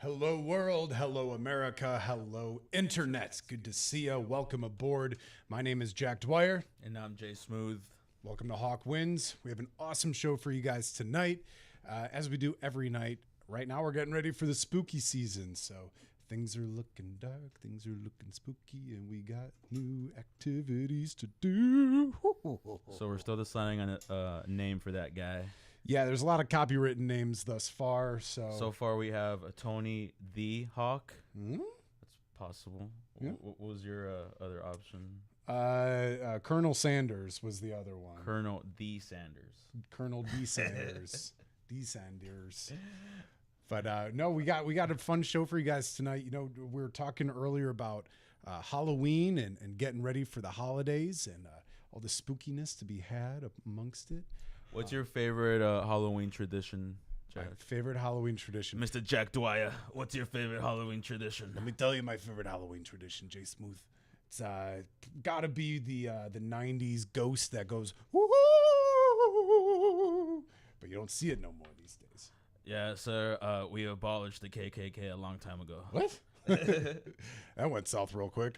Hello, world. Hello, America. Hello, internet. Good to see you. Welcome aboard. My name is Jack Dwyer. And I'm Jay Smooth. Welcome to Hawk Wins. We have an awesome show for you guys tonight, as we do every night. Right now, we're getting ready for the spooky season, so things are looking dark, things are looking spooky, and we got new activities to do. So we're still deciding on a name for that guy. Yeah, there's a lot of copywritten names thus far. So far we have a Tony the Hawk. Hmm? That's possible. Yeah. What was your other option? Colonel Sanders was the other one. Colonel D Sanders. Colonel D Sanders. D Sanders. But no, we got a fun show for you guys tonight. You know, we were talking earlier about Halloween and getting ready for the holidays and all the spookiness to be had amongst it. What's your favorite Halloween tradition, Jack? My favorite Halloween tradition. Mr. Jack Dwyer, what's your favorite Halloween tradition? Let me tell you my favorite Halloween tradition, Jay Smooth. It's gotta be the '90s ghost that goes woo, but you don't see it no more these days. Yeah, sir. We abolished the KKK a long time ago. What? That went south real quick.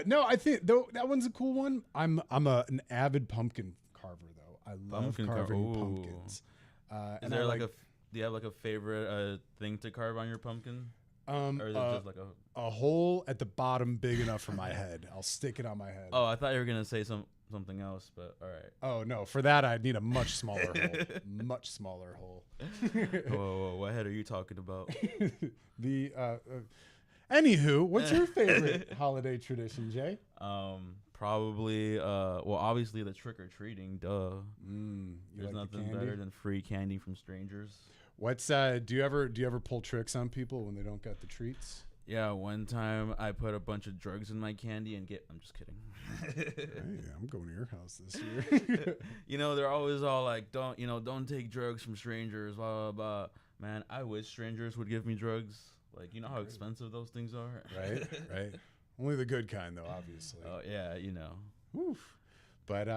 No, I think though that one's a cool one. I'm an avid pumpkin carver though. I love Pumpkin carving Ooh. pumpkins. Is there do you have like a favorite thing to carve on your pumpkin? Or is it just like a hole at the bottom big enough for my head? I'll stick it on my head. Oh, I thought you were gonna say something else, but all right. Oh no, for that I'd need a much smaller hole. Much smaller hole. Whoa, what head are you talking about? Anywho, what's your favorite holiday tradition, Jay? Probably obviously the trick or treating, duh. There's like nothing better than free candy from strangers. What's do you ever pull tricks on people when they don't get the treats? Yeah, one time I put a bunch of drugs in my candy and I'm just kidding. Hey, I'm going to your house this year. You know, they're always all like, don't take drugs from strangers, blah, blah, blah. Man, I wish strangers would give me drugs. Like, you know how expensive those things are? Right. Only the good kind, though, obviously. Oh, yeah, you know. Oof. But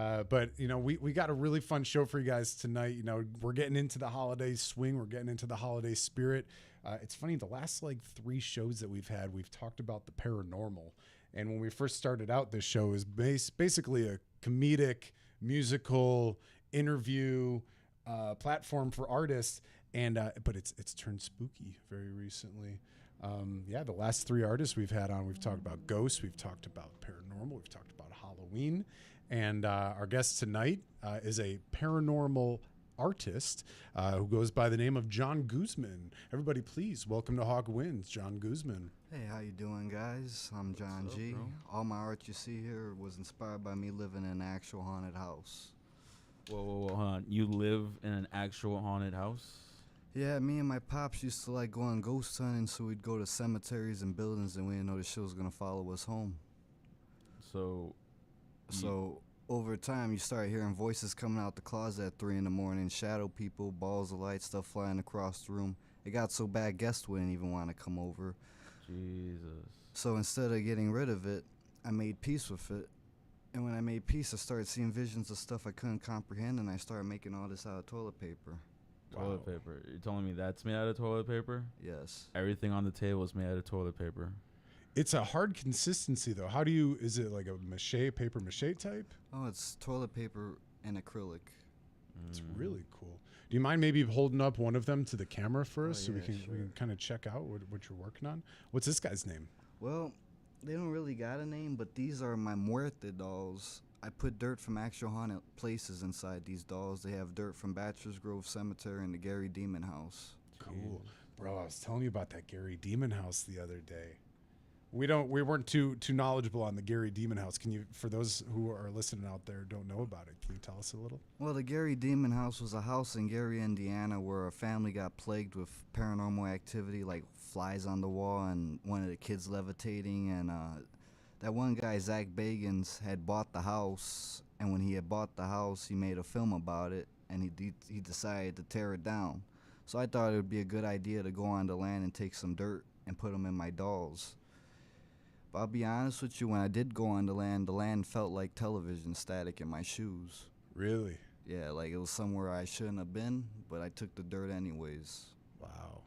you know, we got a really fun show for you guys tonight. You know, we're getting into the holiday swing. We're getting into the holiday spirit. It's funny, the last like 3 shows that we've had, we've talked about the paranormal. And when we first started out, this show is basically a comedic, musical interview platform for artists. And but it's turned spooky very recently. The last 3 artists we've had on, we've talked about ghosts, we've talked about paranormal, we've talked about Halloween, and our guest tonight is a paranormal artist who goes by the name of John Guzman. Everybody, please welcome to Hawk Wins, John Guzman. Hey, how you doing, guys? I'm John G. Bro? All my art you see here was inspired by me living in an actual haunted house. Whoa, hold on. You live in an actual haunted house? Yeah, me and my pops used to like going ghost hunting, so we'd go to cemeteries and buildings, and we didn't know the shit was gonna follow us home. So Over time, you start hearing voices coming out the closet at 3 in the morning, shadow people, balls of light, stuff flying across the room. It got so bad, guests wouldn't even want to come over. Jesus. So instead of getting rid of it, I made peace with it. And when I made peace, I started seeing visions of stuff I couldn't comprehend, and I started making all this out of toilet paper. Toilet paper. You're telling me that's made out of toilet paper? Yes. Everything on the table is made out of toilet paper. It's a hard consistency, though. Is it like a paper mache type? Oh, it's toilet paper and acrylic. It's really cool. Do you mind maybe holding up one of them to the camera for us so we yeah, can sure. kind of check out what you're working on? What's this guy's name? Well, they don't really got a name, but these are my muerte dolls. I put dirt from actual haunted places inside these dolls. They have dirt from Bachelor's Grove Cemetery and the Gary Demon House. Cool. Bro, I was telling you about that Gary Demon House the other day. We weren't too knowledgeable on the Gary Demon House. Can you, for those who are listening out there don't know about it, can you tell us a little? Well, the Gary Demon House was a house in Gary, Indiana, where a family got plagued with paranormal activity, like flies on the wall and one of the kids levitating. And that one guy, Zach Bagans, had bought the house, and when he had bought the house, he made a film about it, and he decided to tear it down. So I thought it would be a good idea to go on the land and take some dirt and put them in my dolls. But I'll be honest with you, when I did go on the land felt like television static in my shoes. Really? Yeah, like it was somewhere I shouldn't have been, but I took the dirt anyways. Wow.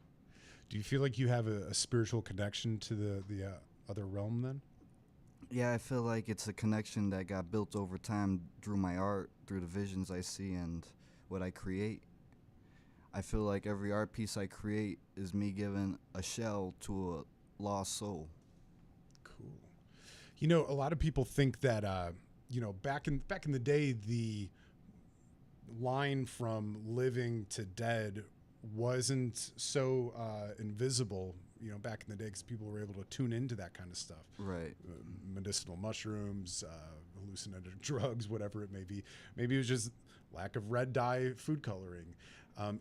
Do you feel like you have a spiritual connection to the other realm then? Yeah, I feel like it's a connection that got built over time through my art, through the visions I see and what I create. I feel like every art piece I create is me giving a shell to a lost soul. Cool. You know, a lot of people think that back in the day, the line from living to dead wasn't so invisible. You know, back in the day, because people were able to tune into that kind of stuff. Right. Medicinal mushrooms, hallucinogenic drugs, whatever it may be. Maybe it was just lack of red dye food coloring.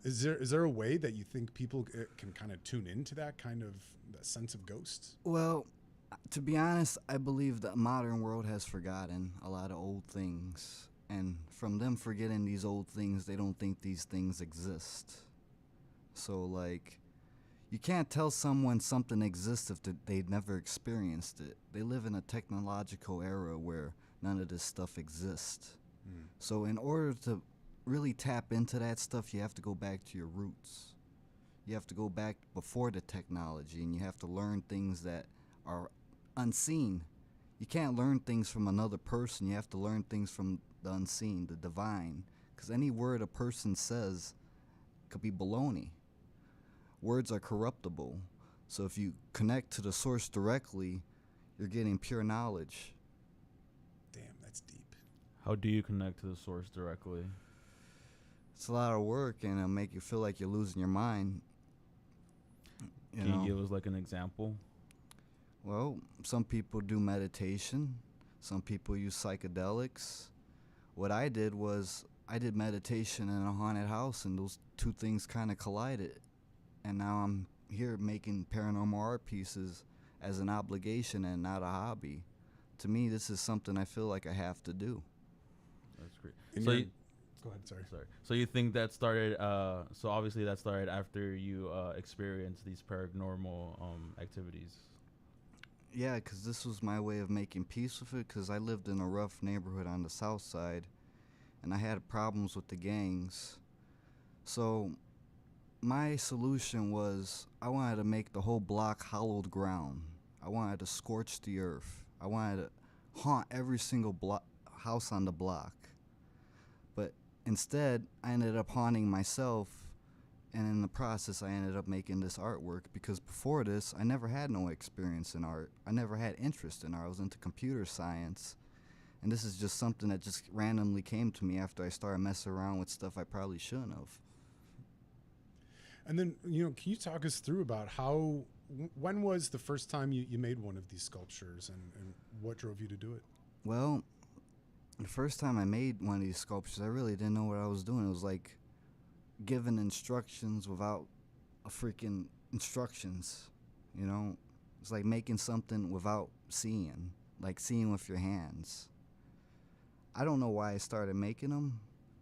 Is there a way that you think people can kind of tune into that kind of that sense of ghosts? Well, to be honest, I believe the modern world has forgotten a lot of old things. And from them forgetting these old things, they don't think these things exist. So, like, you can't tell someone something exists if they've never experienced it. They live in a technological era where none of this stuff exists. So in order to really tap into that stuff, you have to go back to your roots. You have to go back before the technology, and you have to learn things that are unseen. You can't learn things from another person. You have to learn things from the unseen, the divine. Because any word a person says could be baloney. Words are corruptible. So if you connect to the source directly, you're getting pure knowledge. Damn, that's deep. How do you connect to the source directly? It's a lot of work, and it'll make you feel like you're losing your mind. Can you give us like an example? Well, some people do meditation. Some people use psychedelics. What I did was I did meditation in a haunted house, and those two things kind of collided. And now I'm here making paranormal art pieces as an obligation and not a hobby. To me, this is something I feel like I have to do. That's great. And So go ahead, sorry. So you think that started? So obviously that started after you experienced these paranormal activities. Yeah, because this was my way of making peace with it, because I lived in a rough neighborhood on the south side, and I had problems with the gangs. So my solution was I wanted to make the whole block hallowed ground. I wanted to scorch the earth. I wanted to haunt every single house on the block. But instead, I ended up haunting myself, and in the process, I ended up making this artwork, because before this, I never had no experience in art. I never had interest in art. I was into computer science, and this is just something that just randomly came to me after I started messing around with stuff I probably shouldn't have. And then, can you talk us through about when was the first time you made one of these sculptures, and what drove you to do it? Well, the first time I made one of these sculptures, I really didn't know what I was doing. It was like giving instructions without a freaking instructions, It's like making something without seeing, like seeing with your hands. I don't know why I started making them.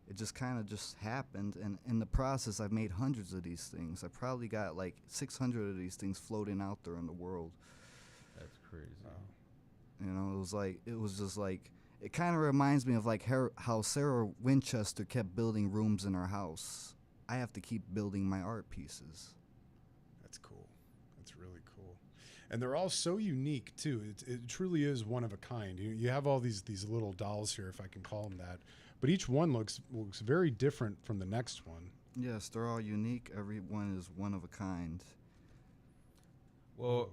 It just kind of just happened, and in the process, I've made hundreds of these things. I probably got like 600 of these things floating out there in the world. That's crazy. It kind of reminds me of like how Sarah Winchester kept building rooms in her house. I have to keep building my art pieces. That's cool. That's really cool. And they're all so unique too. It truly is one of a kind. You have all these little dolls here, if I can call them that. But each one looks very different from the next one. Yes, they're all unique. Every one is one of a kind. Well,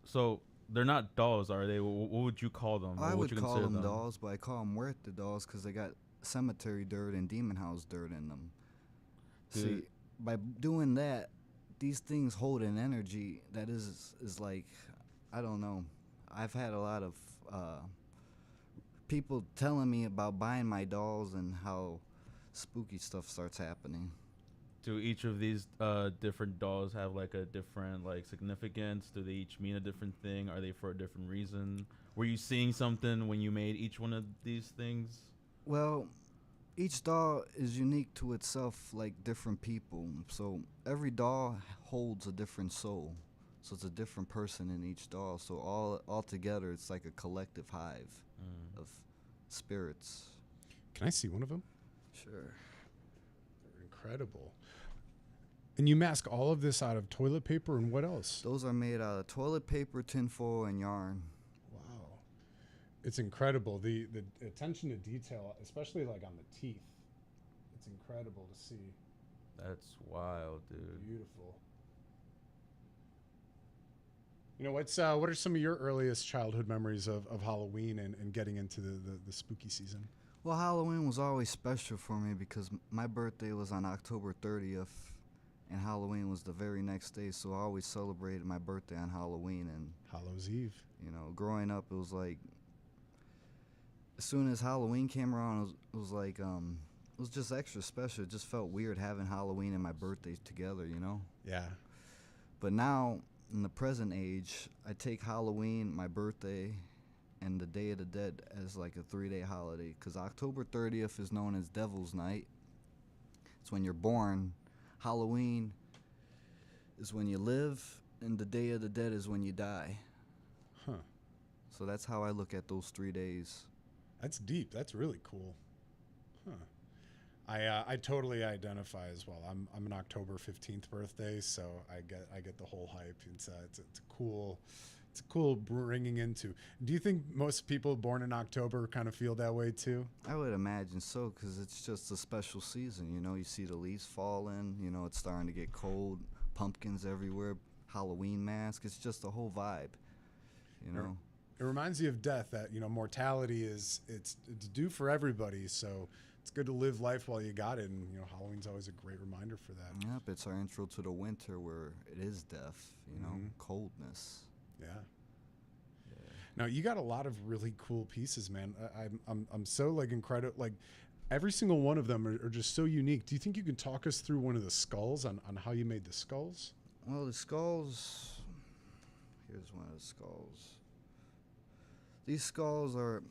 so they're not dolls, are they? What would you call them? I What would you call consider them dolls, but I call them muerta dolls because they got cemetery dirt and demon house dirt in them. See, by doing that, these things hold an energy that is like, I don't know. I've had a lot of people telling me about buying my dolls and how spooky stuff starts happening. Do each of these different dolls have like a different like significance? Do they each mean a different thing? Are they for a different reason? Were you seeing something when you made each one of these things? Well, each doll is unique to itself, like different people. So every doll holds a different soul. So it's a different person in each doll. So all together, it's like a collective hive of spirits. Can I see one of them? Sure. They're incredible. And you mask all of this out of toilet paper and what else? Those are made out of toilet paper, tinfoil, and yarn. Wow. It's incredible. The attention to detail, especially like on the teeth. It's incredible to see. That's wild, dude. Beautiful. You know, what are some of your earliest childhood memories of Halloween and getting into the spooky season? Well, Halloween was always special for me because my birthday was on October 30th, and Halloween was the very next day, so I always celebrated my birthday on Halloween. And Hallows Eve. you know, growing up, it was like as soon as Halloween came around, it was like it was just extra special. It just felt weird having Halloween and my birthday together, you know. Yeah. But now, in the present age, I take Halloween, my birthday, and the Day of the Dead as like a 3-day holiday. Because October 30th is known as Devil's Night. It's when you're born. Halloween is when you live, and the Day of the Dead is when you die. Huh. So that's how I look at those 3 days. That's deep. That's really cool. Huh. I totally identify as well. I'm an October 15th birthday, so I get the whole hype. It's a cool bringing into. Do you think most people born in October kind of feel that way too? I would imagine so, because it's just a special season. You know, you see the leaves falling. You know, it's starting to get cold. Pumpkins everywhere. Halloween mask. It's just a whole vibe. You know. It reminds you of death. That mortality it's due for everybody. So it's good to live life while you got it. And Halloween's always a great reminder for that. Yep, it's our intro to the winter where it is death. You know, coldness. Yeah. Now you got a lot of really cool pieces, man. I'm so like incredible. Like every single one of them are just so unique. Do you think you can talk us through one of the skulls on how you made the skulls? Well, the skulls. Here's one of the skulls. These skulls are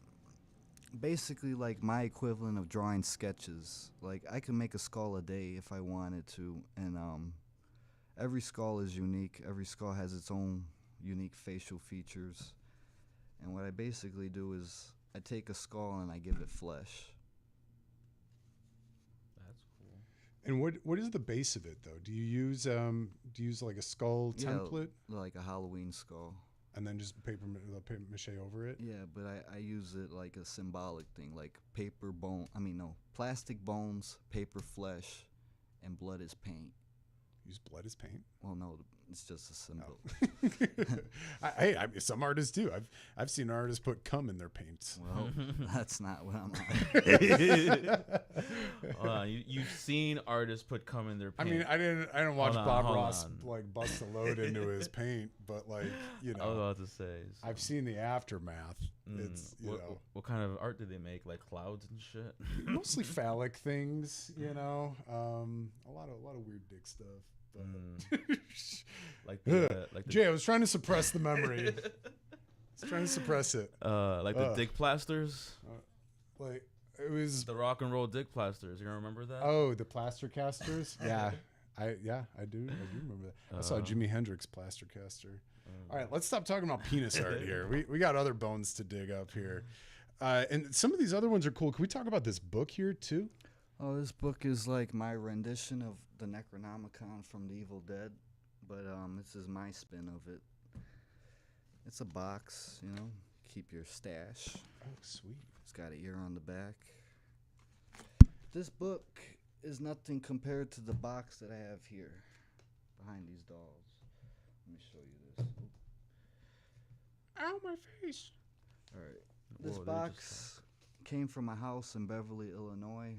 basically like my equivalent of drawing sketches. Like I can make a skull a day if I wanted to, and every skull is unique. Every skull has its own unique facial features. And what I basically do is I take a skull and I give it flesh. That's cool. And what is the base of it though? Do you use like a skull template? Like a Halloween skull. And then just paper mache over it? Yeah, but I use it like a symbolic thing, like plastic bones, paper flesh, and blood is paint. Use blood as paint? Well, no, it's just a symbol. Some artists do. I've seen artists put cum in their paints. Well, that's not what I'm on. You've seen artists put cum in their paint. I mean, I didn't watch Bob Ross on. like bust a load into his paint, but like I was about to say. So. I've seen the aftermath. It's what kind of art did they make? Like clouds and shit. Mostly phallic things. A lot of weird dick stuff. But Jay, I was trying to suppress the memory. I was trying to suppress it. Like the dick plasters. Like it was the rock and roll dick plasters. You don't remember that? Oh, the plaster casters. Yeah, I do remember that. I saw Jimi Hendrix plaster caster. All right, let's stop talking about penis art here. We got other bones to dig up here, and some of these other ones are cool. Can we talk about this book here too? Oh, this book is like my rendition of the Necronomicon from the Evil Dead, but this is my spin of it. It's a box, keep your stash. Oh, sweet. It's got an ear on the back. This book is nothing compared to the box that I have here behind these dolls. Let me show you this. Ow, my face. All right. This box came from a house in Beverly, Illinois.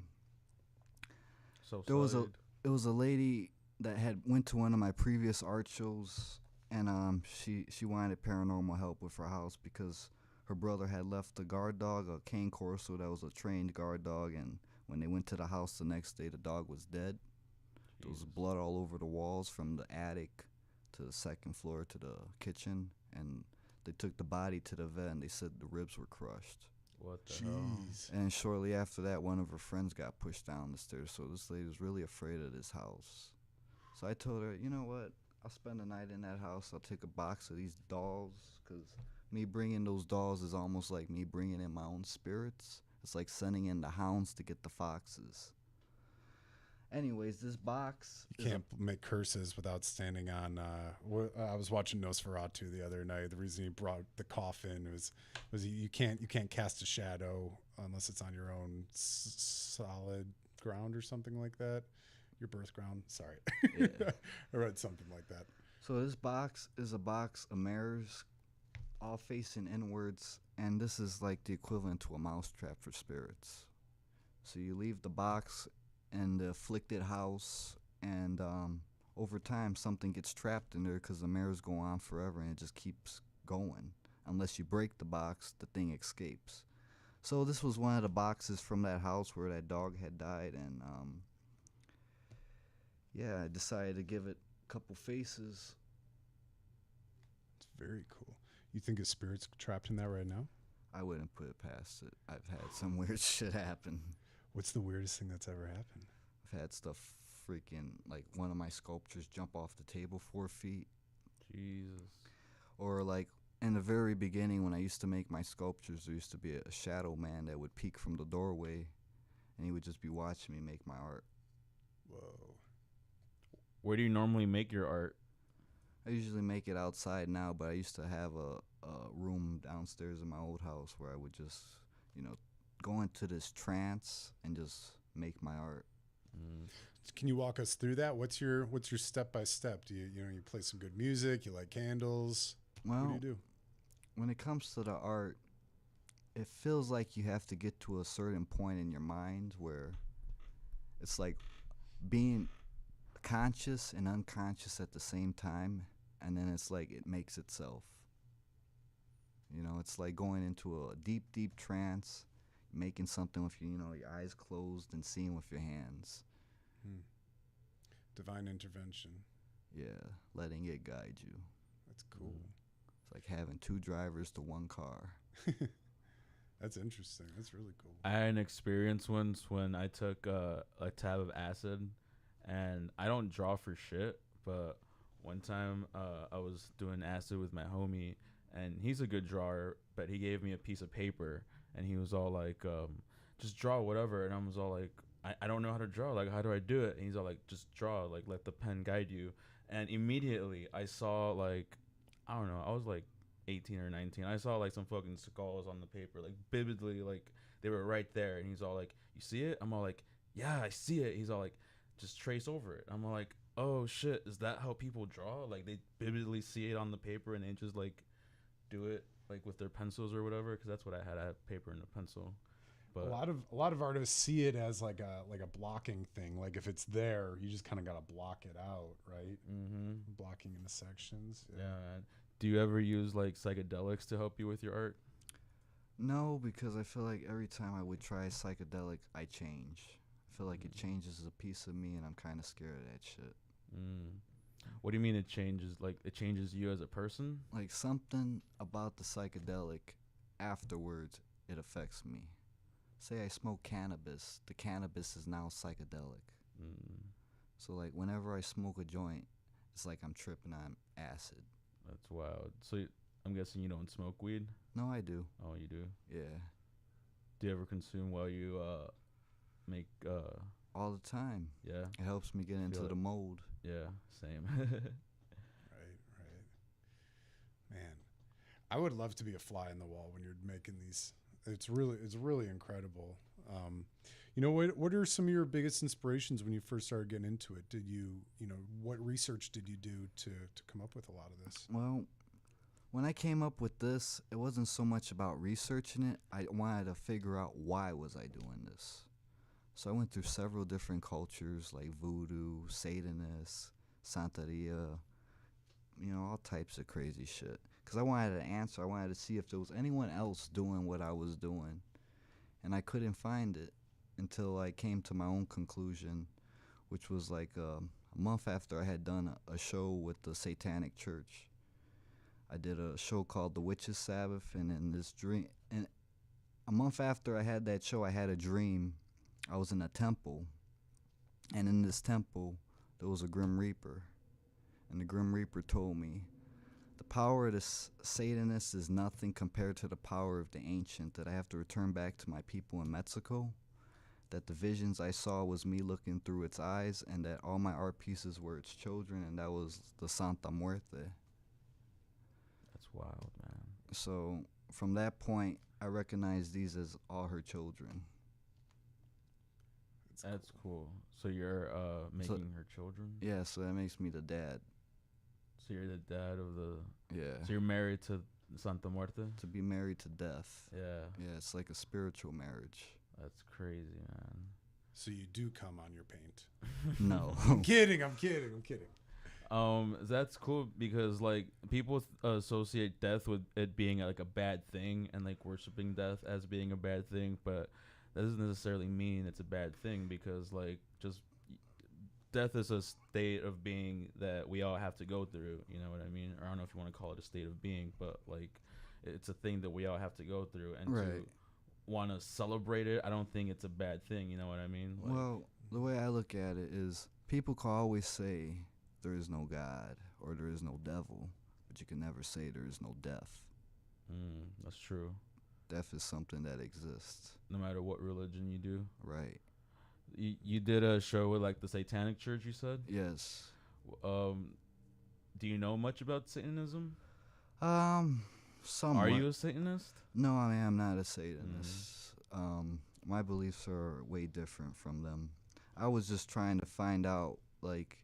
It was a lady that had went to one of my previous art shows, and she wanted paranormal help with her house because her brother had left a guard dog, a cane corso that was a trained guard dog, and when they went to the house the next day, the dog was dead. Jesus. There was blood all over the walls from the attic to the second floor to the kitchen, and they took the body to the vet, and they said the ribs were crushed. What the hell? And shortly after that, one of her friends got pushed down the stairs, so this lady was really afraid of this house. So I told her, you know what? I'll spend the night in that house. I'll take a box of these dolls, because me bringing those dolls is almost like me bringing in my own spirits. It's like sending in the hounds to get the foxes. Anyways, this box You can't make curses without standing on. I was watching Nosferatu the other night. The reason he brought the coffin was you can't cast a shadow unless it's on your own solid ground or something like that. Your birth ground. Sorry, Yeah. I read something like that. So this box is a box of mirrors, all facing inwards, and this is like the equivalent to a mousetrap for spirits. So you leave the box in the afflicted house, and over time something gets trapped in there because the mirrors go on forever, and it just keeps going. Unless you break the box, the thing escapes. So this was one of the boxes from that house where that dog had died, and yeah, I decided to give it a couple faces. It's very cool. You think a spirit's trapped in that right now? I wouldn't put it past it. I've had some weird shit happen. What's the weirdest thing that's ever happened? I've had stuff freaking, like one of my sculptures jump off the table 4 feet. Jesus. Or like in the very beginning when I used to make my sculptures, there used to be a shadow man that would peek from the doorway, and he would just be watching me make my art. Whoa. Where do you normally make your art? I usually make it outside now, but I used to have a room downstairs in my old house where I would just, go into this trance and just make my art. Can you walk us through that? What's your step by step? Do you play some good music? You light candles? Well, What do you do? when it comes to the art, it feels like you have to get to a certain point in your mind where it's like being conscious and unconscious at the same time, and then it's like it makes itself. It's like going into a deep, deep trance, making something with your eyes closed and seeing with your hands. Divine intervention. Yeah, letting it guide you. That's cool. It's like having 2 drivers to 1 car. That's interesting. That's really cool. I had an experience once when I took a tab of acid, and I don't draw for shit, but one time I was doing acid with my homie, and he's a good drawer, but he gave me a piece of paper, and he was all like, just draw whatever, and I was all like, I don't know how to draw, like, how do I do it? And he's all like, just draw, like, let the pen guide you. And immediately I saw, like, I don't know, I was like 18 or 19. I saw like some fucking skulls on the paper, like vividly, like they were right there. And he's all like, you see it? I'm all like, yeah, I see it. He's all like, just trace over it. I'm all like, oh shit, is that how people draw? Like they vividly see it on the paper and they just like do it like with their pencils or whatever. Because that's what I had. I had paper and a pencil. But a lot of artists see it as like a blocking thing. Like if it's there, you just kind of gotta block it out, right? Blocking into sections. yeah, man. Do you ever use like psychedelics to help you with your art? No, because I feel like every time I would try psychedelic, I change. I feel like it changes a piece of me, and I'm kind of scared of that shit. What do you mean it changes? Like it changes you as a person? Like something about the psychedelic, afterwards, it affects me. Say I smoke cannabis, the cannabis is now psychedelic. So like whenever I smoke a joint, it's like I'm tripping on acid. That's wild. So I'm guessing you don't smoke weed? No, I do. Oh, you do? Yeah. Do you ever consume while you make All the time. yeah? It helps me get into the mold. Yeah, same. Right. Man, I would love to be a fly in the wall when you're making these. It's really incredible. What are some of your biggest inspirations when you first started getting into it? Did what research did you do to come up with a lot of this? Well, when I came up with this, it wasn't so much about researching it. I wanted to figure out why was I doing this. So I went through several different cultures like voodoo, Satanists, Santeria, all types of crazy shit. Because I wanted an answer. I wanted to see if there was anyone else doing what I was doing. And I couldn't find it until I came to my own conclusion, which was like a month after I had done a show with the Satanic Church. I did a show called The Witches' Sabbath, and in this dream, and a month after I had that show, I had a dream. I was in a temple, and in this temple, there was a Grim Reaper. And the Grim Reaper told me, the power of the Satanist is nothing compared to the power of the ancient, that I have to return back to my people in Mexico, that the visions I saw was me looking through its eyes, and that all my art pieces were its children, and that was the Santa Muerte. That's wild, man. So from that point, I recognized these as all her children. That's cool. So you're making her children? Yeah, so that makes me the dad. So you're the dad of the. Yeah. So you're married to Santa Muerte? To be married to death. Yeah. Yeah, it's like a spiritual marriage. That's crazy, man. So you do come on your paint. No. I'm kidding. That's cool because like people associate death with it being like a bad thing and like worshiping death as being a bad thing, but that doesn't necessarily mean it's a bad thing because like just death is a state of being that we all have to go through. You know what I mean? Or I don't know if you want to call it a state of being, but like it's a thing that we all have to go through, and Right. to want to celebrate it, I don't think it's a bad thing. You know what I mean? Like, Well, the way I look at it is people can always say there is no God or there is no devil, but you can never say there is no death. that's true. Death is something that exists. No matter what religion you do. Right. You did a show with like the Satanic Church, you said? Yes. Do you know much about Satanism? Somewhat. Are you a Satanist? No, I mean, I'm not a Satanist. My beliefs are way different from them. I was just trying to find out, like,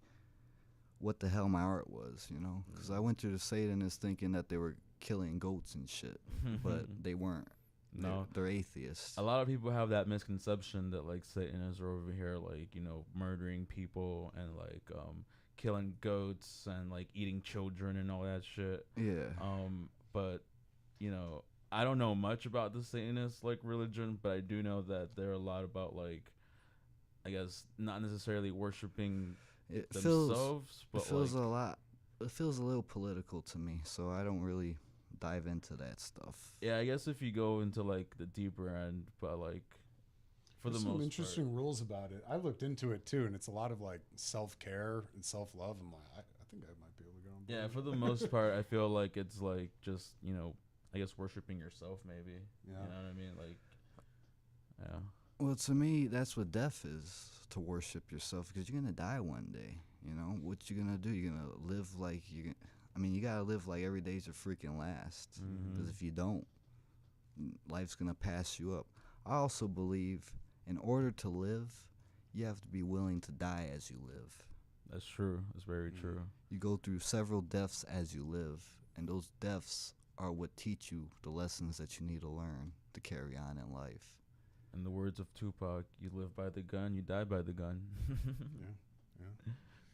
what the hell my art was, you know? Because I went to the Satanists thinking that they were killing goats and shit, but they weren't. No. They're atheists. A lot of people have that misconception that like Satanists are over here like, you know, murdering people and like killing goats and like eating children and all that shit. Yeah. But you know, I don't know much about the Satanist like religion, but I do know that they're a lot about like, I guess not necessarily worshiping It themselves, but it feels like, a lot. It feels a little political to me, so I don't really dive into that stuff. yeah, I guess if you go into like the deeper end, but like for There's the some most interesting rules about it. I looked into it too, and it's a lot of like self-care and self-love. I'm like, I think I might be able to get on board. Yeah, for the most part, I feel like it's like just, you know, I guess worshiping yourself maybe. Yeah. You know what I mean? Like, yeah. Well, to me, that's what death is, to worship yourself, because you're going to die one day, you know? What you going to do? You're going to live like you got to live like every day's your freaking last, because if you don't, life's going to pass you up. I also believe in order to live, you have to be willing to die as you live. That's true. That's very true. You go through several deaths as you live, and those deaths are what teach you the lessons that you need to learn to carry on in life. In the words of Tupac, you live by the gun, you die by the gun. Yeah.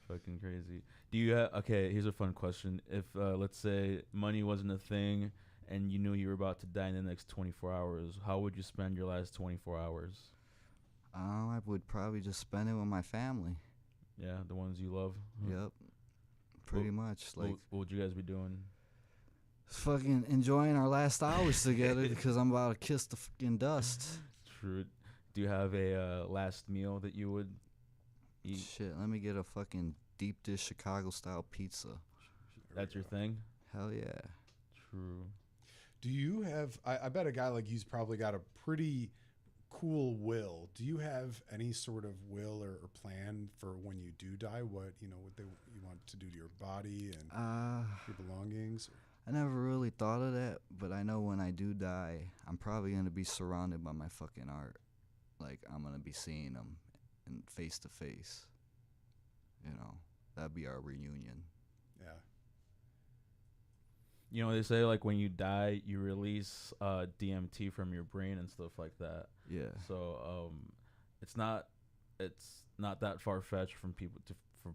Fucking crazy. Do you have, okay, here's a fun question. If, let's say, money wasn't a thing and you knew you were about to die in the next 24 hours, how would you spend your last 24 hours? I would probably just spend it with my family. Yeah, the ones you love? Yep. Pretty much. Like, what would you guys be doing? fucking enjoying our last hours together because I'm about to kiss the fucking dust. True. Do you have a last meal that you would eat? Shit, let me get a fucking deep dish Chicago style pizza. That's your thing? Hell yeah. True. Do you have? I bet a guy like you's probably got a pretty cool will. Do you have any sort of will or plan for when you do die? What you want to do to your body and your belongings? I never really thought of that, but I know when I do die, I'm probably going to be surrounded by my fucking art. Like, I'm going to be seeing them in face to face. You know, that'd be our reunion. Yeah. You know, they say like when you die, you release DMT from your brain and stuff like that. Yeah. So it's not that far fetched for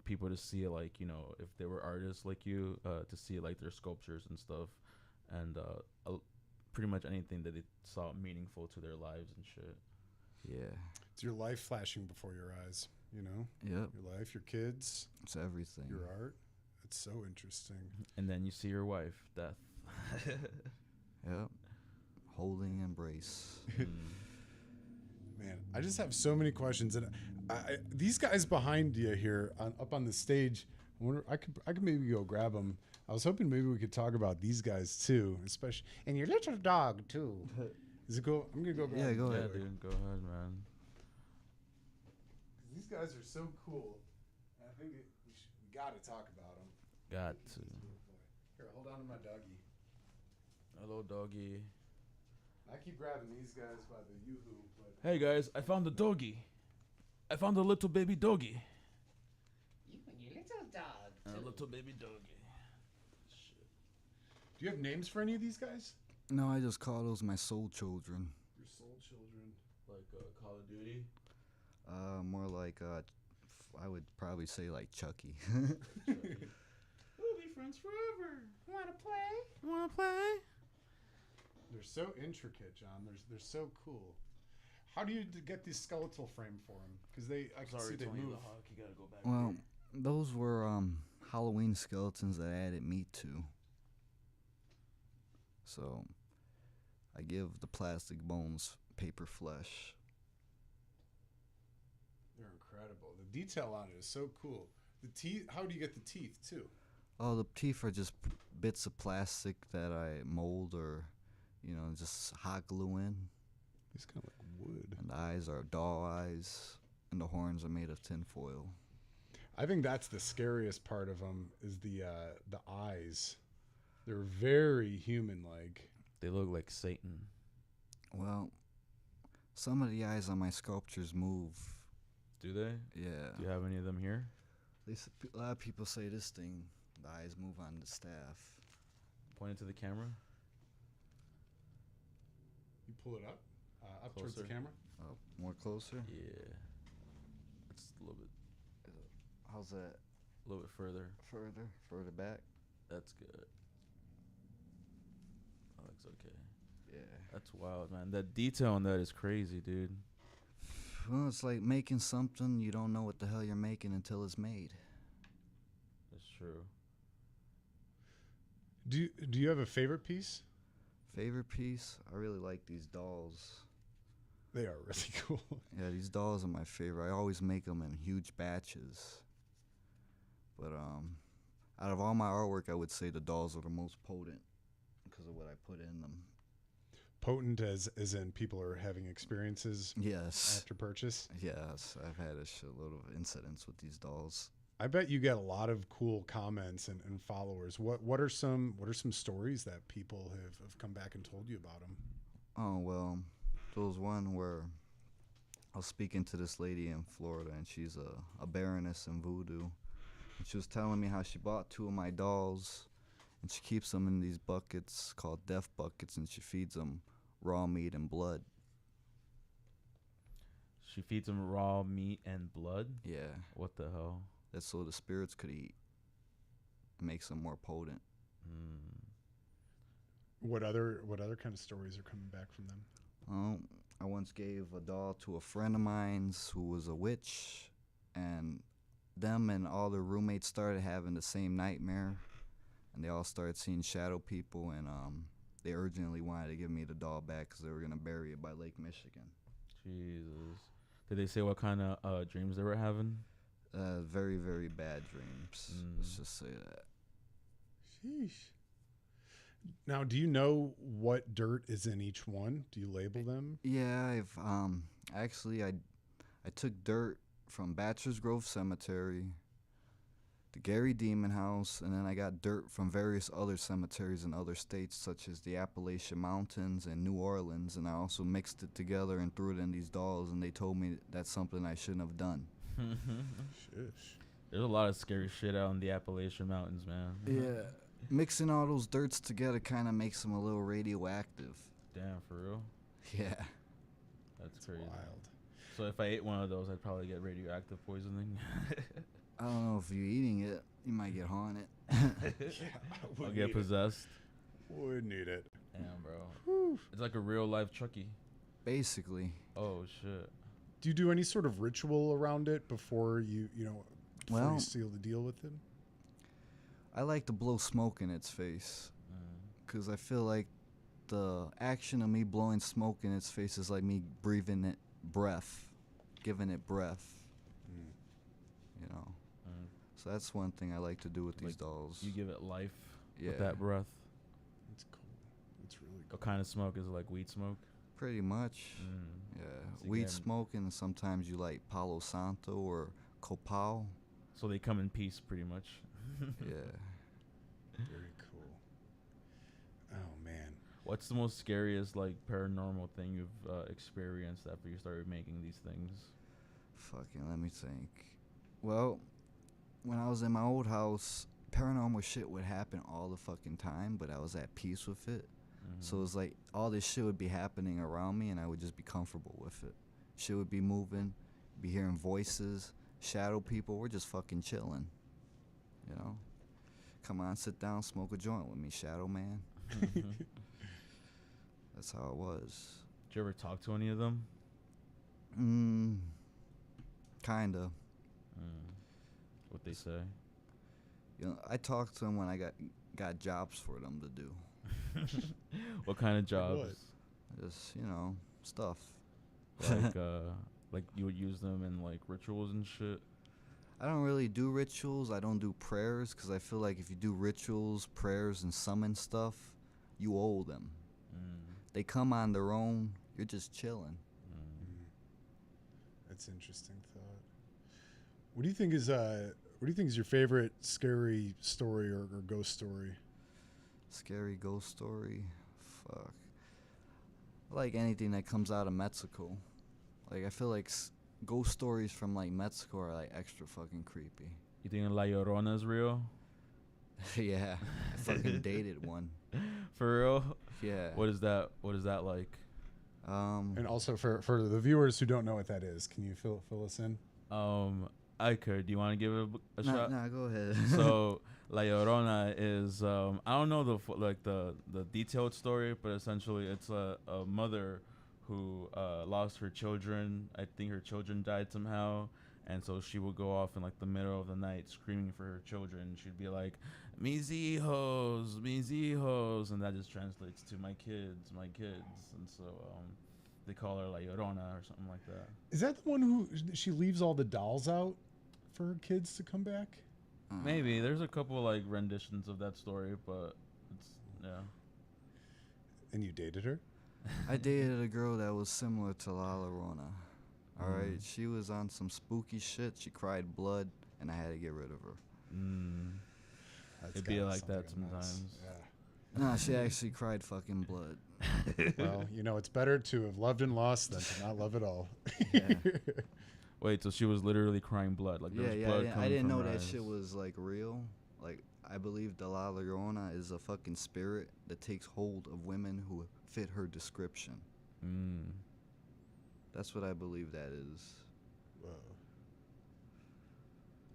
people to see, like, you know, if they were artists like you, to see like their sculptures and stuff, and pretty much anything that they saw meaningful to their lives and shit. Yeah. It's your life flashing before your eyes. You know. Yep. Your life, your kids, It's everything. your art. It's so interesting. And then you see your wife, death. Yep. Holding embrace. Man, I just have so many questions, and these guys behind you here, up on the stage, I wonder, I could maybe go grab them. I was hoping maybe we could talk about these guys too, especially, and your little dog too. Is it cool? I'm gonna go grab Yeah, him. go Yeah, ahead. dude, go ahead, man. These guys are so cool. I think we got to talk about them. Got to. Here, hold on to my doggy. Hello, doggy. I keep grabbing these guys by the yoo-hoo, but Hey guys, I found a doggy. I found a little baby doggy. You and your little dog. A little baby doggy. Shit. do you have names for any of these guys? No, I just call those my soul children. Your soul children. Like Call of Duty. More like I would probably say like Chucky. We'll be friends forever. Wanna play? Wanna play? They're so intricate, John. They're so cool. How do you get the skeletal frame for them? Because I can see they move. You gotta go back. Well, those were Halloween skeletons that I added meat to. So I give the plastic bones paper flesh. They're incredible. The detail on it is so cool. The teeth. How do you get the teeth too? Oh, the teeth are just bits of plastic that I mold or, just hot glue in. It's kind of like wood. And the eyes are doll eyes, and the horns are made of tinfoil. I think that's the scariest part of them is the eyes. They're very human-like. They look like Satan. Well, some of the eyes on my sculptures move. Do they? Yeah. Do you have any of them here? A lot of people say this thing, the eyes move on the staff. Point it to the camera. You pull it up towards the Closer. camera. Oh, more closer? Yeah. It's a little bit, How's that? a little bit further. Further back? That's good. That looks okay. Yeah. That's wild, man. That detail on that is crazy, dude. Well, it's like making something you don't know what the hell you're making until it's made. That's true. Do you have a favorite piece? Favorite piece? I really like these dolls. They are really cool. Yeah, these dolls are my favorite. I always make them in huge batches. But out of all my artwork, I would say the dolls are the most potent because of what I put in them. Potent as in people are having experiences Yes. after purchase. Yes, I've had a shitload of incidents with these dolls. I bet you get a lot of cool comments and followers. What are some stories that people have come back and told you about them? Oh, well, there was one where I was speaking to this lady in Florida, and she's a baroness in voodoo. And she was telling me how she bought 2 of my dolls, and she keeps them in these buckets called death buckets, and she feeds them raw meat and blood. She feeds them raw meat and blood? Yeah, What the hell? that's so the spirits could eat. It makes them more potent. Mm. What other kind of stories are coming back from them? I once gave a doll to a friend of mine's who was a witch, and them and all their roommates started having the same nightmare, and they all started seeing shadow people, and they urgently wanted to give me the doll back because they were going to bury it by Lake Michigan. Jesus. Did they say what kind of dreams they were having? Very, very bad dreams. Let's just say that. Sheesh. Now, do you know what dirt is in each one? Do you label them? Yeah, I've actually I took dirt from Bachelor's Grove Cemetery, the Gary Demon House, and then I got dirt from various other cemeteries in other states, such as the Appalachian Mountains and New Orleans, and I also mixed it together and threw it in these dolls, and they told me that's something I shouldn't have done. Sheesh. There's a lot of scary shit out in the Appalachian Mountains, man. Yeah. Mixing all those dirts together kind of makes them a little radioactive. Damn, for real? Yeah. That's crazy. Wild. So if I ate one of those, I'd probably get radioactive poisoning. I don't know if you're eating it, you might get haunted. I'll get possessed. Would need it. Damn, bro. It's like a real life Chucky. Basically. Oh, shit. Do you do any sort of ritual around it before you Well, seal the deal with him? I like to blow smoke in its face because I feel like the action of me blowing smoke in its face is like me breathing it breath, giving it breath. You know. So that's one thing I like to do with these Like, dolls. You give it life Yeah. with that breath. It's cool. It's really cool. What kind of smoke? Is it like weed smoke? Pretty much. Yeah, So weed again- smoking, and sometimes you like Palo Santo or Copal. So they come in peace, pretty much. Yeah. Very cool. Oh man. What's the most scariest like paranormal thing you've experienced after you started making these things? Fucking, let me think. Well, when I was in my old house, paranormal shit would happen all the fucking time, but I was at peace with it. So it was like all this shit would be happening around me, and I would just be comfortable with it. Shit would be moving, be hearing voices, shadow people. We're just fucking chilling, you know. Come on, sit down, smoke a joint with me, Shadow Man. That's how it was. Did you ever talk to any of them? Kinda. What they say? You know, I talked to them when I got jobs for them to do. What kind of jobs? Just, you know, stuff. Like you would use them in like rituals and shit. I don't really do rituals. I don't do prayers because I feel like if you do rituals, prayers, and summon stuff, you owe them. They come on their own. You're just chilling. That's interesting thought. What do you think is your favorite scary story or ghost story? Scary ghost story? Fuck. I like anything that comes out of Mexico. Like, I feel like ghost stories from, like, Mexico are, like, extra fucking creepy. You think La Llorona is real? Yeah. I fucking dated one. For real? Yeah. What is that? What is that like? And also for the viewers who don't know what that is, can you fill us in? I could. Do you want to give it a shot? Nah, go ahead. So La Llorona is I don't know the detailed story, but essentially it's a mother who lost her children. I think her children died somehow, and so she would go off in like the middle of the night screaming for her children. She'd be like, mis hijos, and that just translates to my kids, and so they call her La Llorona or something like that. Is that the one who she leaves all the dolls out for her kids to come back? Maybe there's a couple like renditions of that story, but it's And you dated her? I dated a girl that was similar to La Llorona. All right, she was on some spooky shit. She cried blood, and I had to get rid of her. That's It'd be gotta like sound that a mess. sometimes. Yeah. No, she actually cried fucking blood. Well, you know, it's better to have loved and lost than to not love at all. Yeah. Wait, so she was literally crying blood, like there Yeah, was yeah. blood I coming didn't from know her that eyes. shit was like real. Like, I believe the La Llorona is a fucking spirit that takes hold of women who fit her description. That's what I believe that is. Whoa.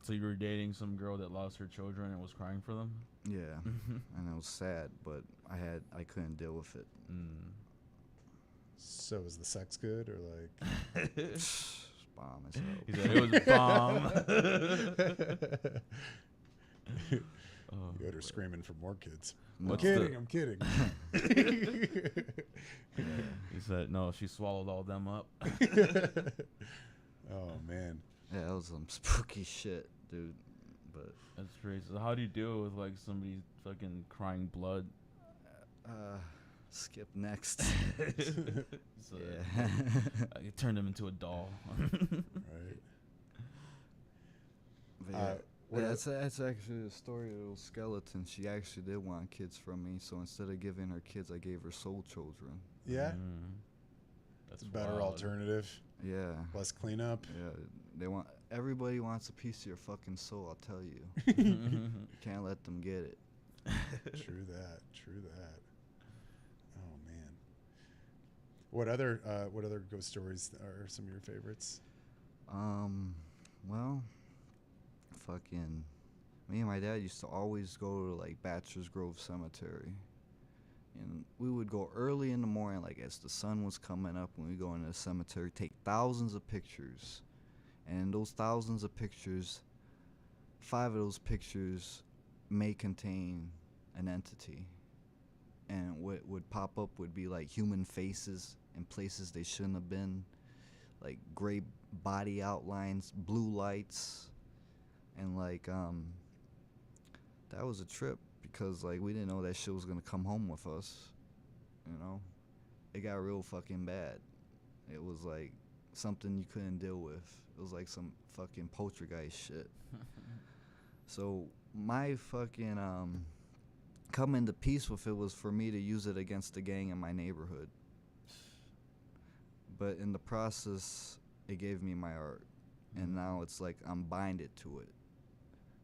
So you were dating some girl that lost her children and was crying for them? Yeah, and it was sad, but I couldn't deal with it. So is the sex good or like? It's bomb as hell. He said it was bomb. You had her screaming for more kids. No. I'm kidding. He said no, she swallowed all them up. Oh man. Yeah, that was some spooky shit, dude. But That's crazy. So how do you deal with like somebody fucking crying blood? skip next. So Yeah. you turned him into a doll. Right. But yeah, what that's actually the story of those skeletons. She actually did want kids from me, so instead of giving her kids, I gave her soul children. Yeah. That's It's a better wild. alternative. Yeah. Less cleanup. Yeah. Everybody wants a piece of your fucking soul, I'll tell you. You can't let them get it. True that. Oh man. What other ghost stories are some of your favorites? Well, fucking me and my dad used to always go to like Bachelor's Grove Cemetery. And we would go early in the morning, like as the sun was coming up, when we go into the cemetery, take thousands of pictures. And those thousands of pictures, 5 of those pictures may contain an entity. And what would pop up would be like human faces in places they shouldn't have been, like gray body outlines, blue lights, and like that was a trip because like we didn't know that shit was gonna come home with us, you know. It got real fucking bad. It was like something you couldn't deal with. It was like some fucking poltergeist shit. So my fucking coming to peace with it was for me to use it against the gang in my neighborhood. But in the process, it gave me my art, and now it's like I'm binded to it.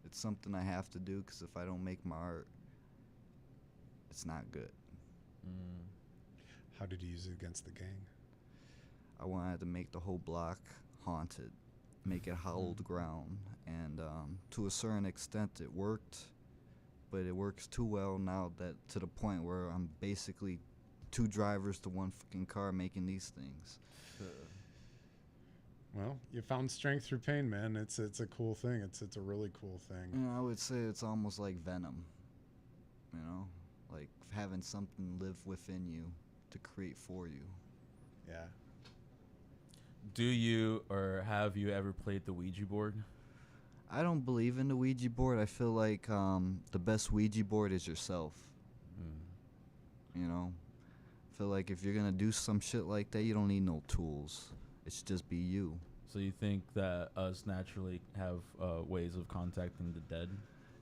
It's something I have to do because if I don't make my art, it's not good. How did you use it against the gang? I wanted to make the whole block haunted, make it hallowed ground, and to a certain extent it worked, but it works too well now that to the point where I'm basically 2 drivers to 1 fucking car making these things. Well, you found strength through pain, man. It's a cool thing. It's a really cool thing. You know, I would say it's almost like venom, you know, like having something live within you to create for you. Yeah. Do you or have you ever played the Ouija board? I don't believe in the Ouija board. I feel like the best Ouija board is yourself. You know, I feel like if you're gonna do some shit like that, you don't need no tools. It should just be you. So you think that us naturally have ways of contacting the dead?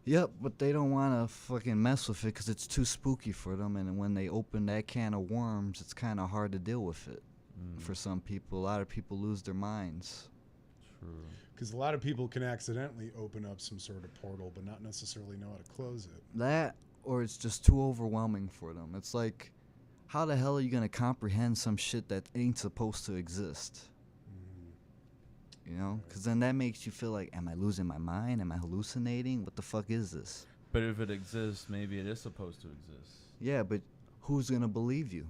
Yep, but they don't want to fucking mess with it because it's too spooky for them. And when they open that can of worms, it's kind of hard to deal with it. For some people, a lot of people lose their minds. True. Because a lot of people can accidentally open up some sort of portal, but not necessarily know how to close it. That, or it's just too overwhelming for them. It's like, how the hell are you going to comprehend some shit that ain't supposed to exist? You know? Because then that makes you feel like, am I losing my mind? Am I hallucinating? What the fuck is this? But if it exists, maybe it is supposed to exist. Yeah, but who's going to believe you?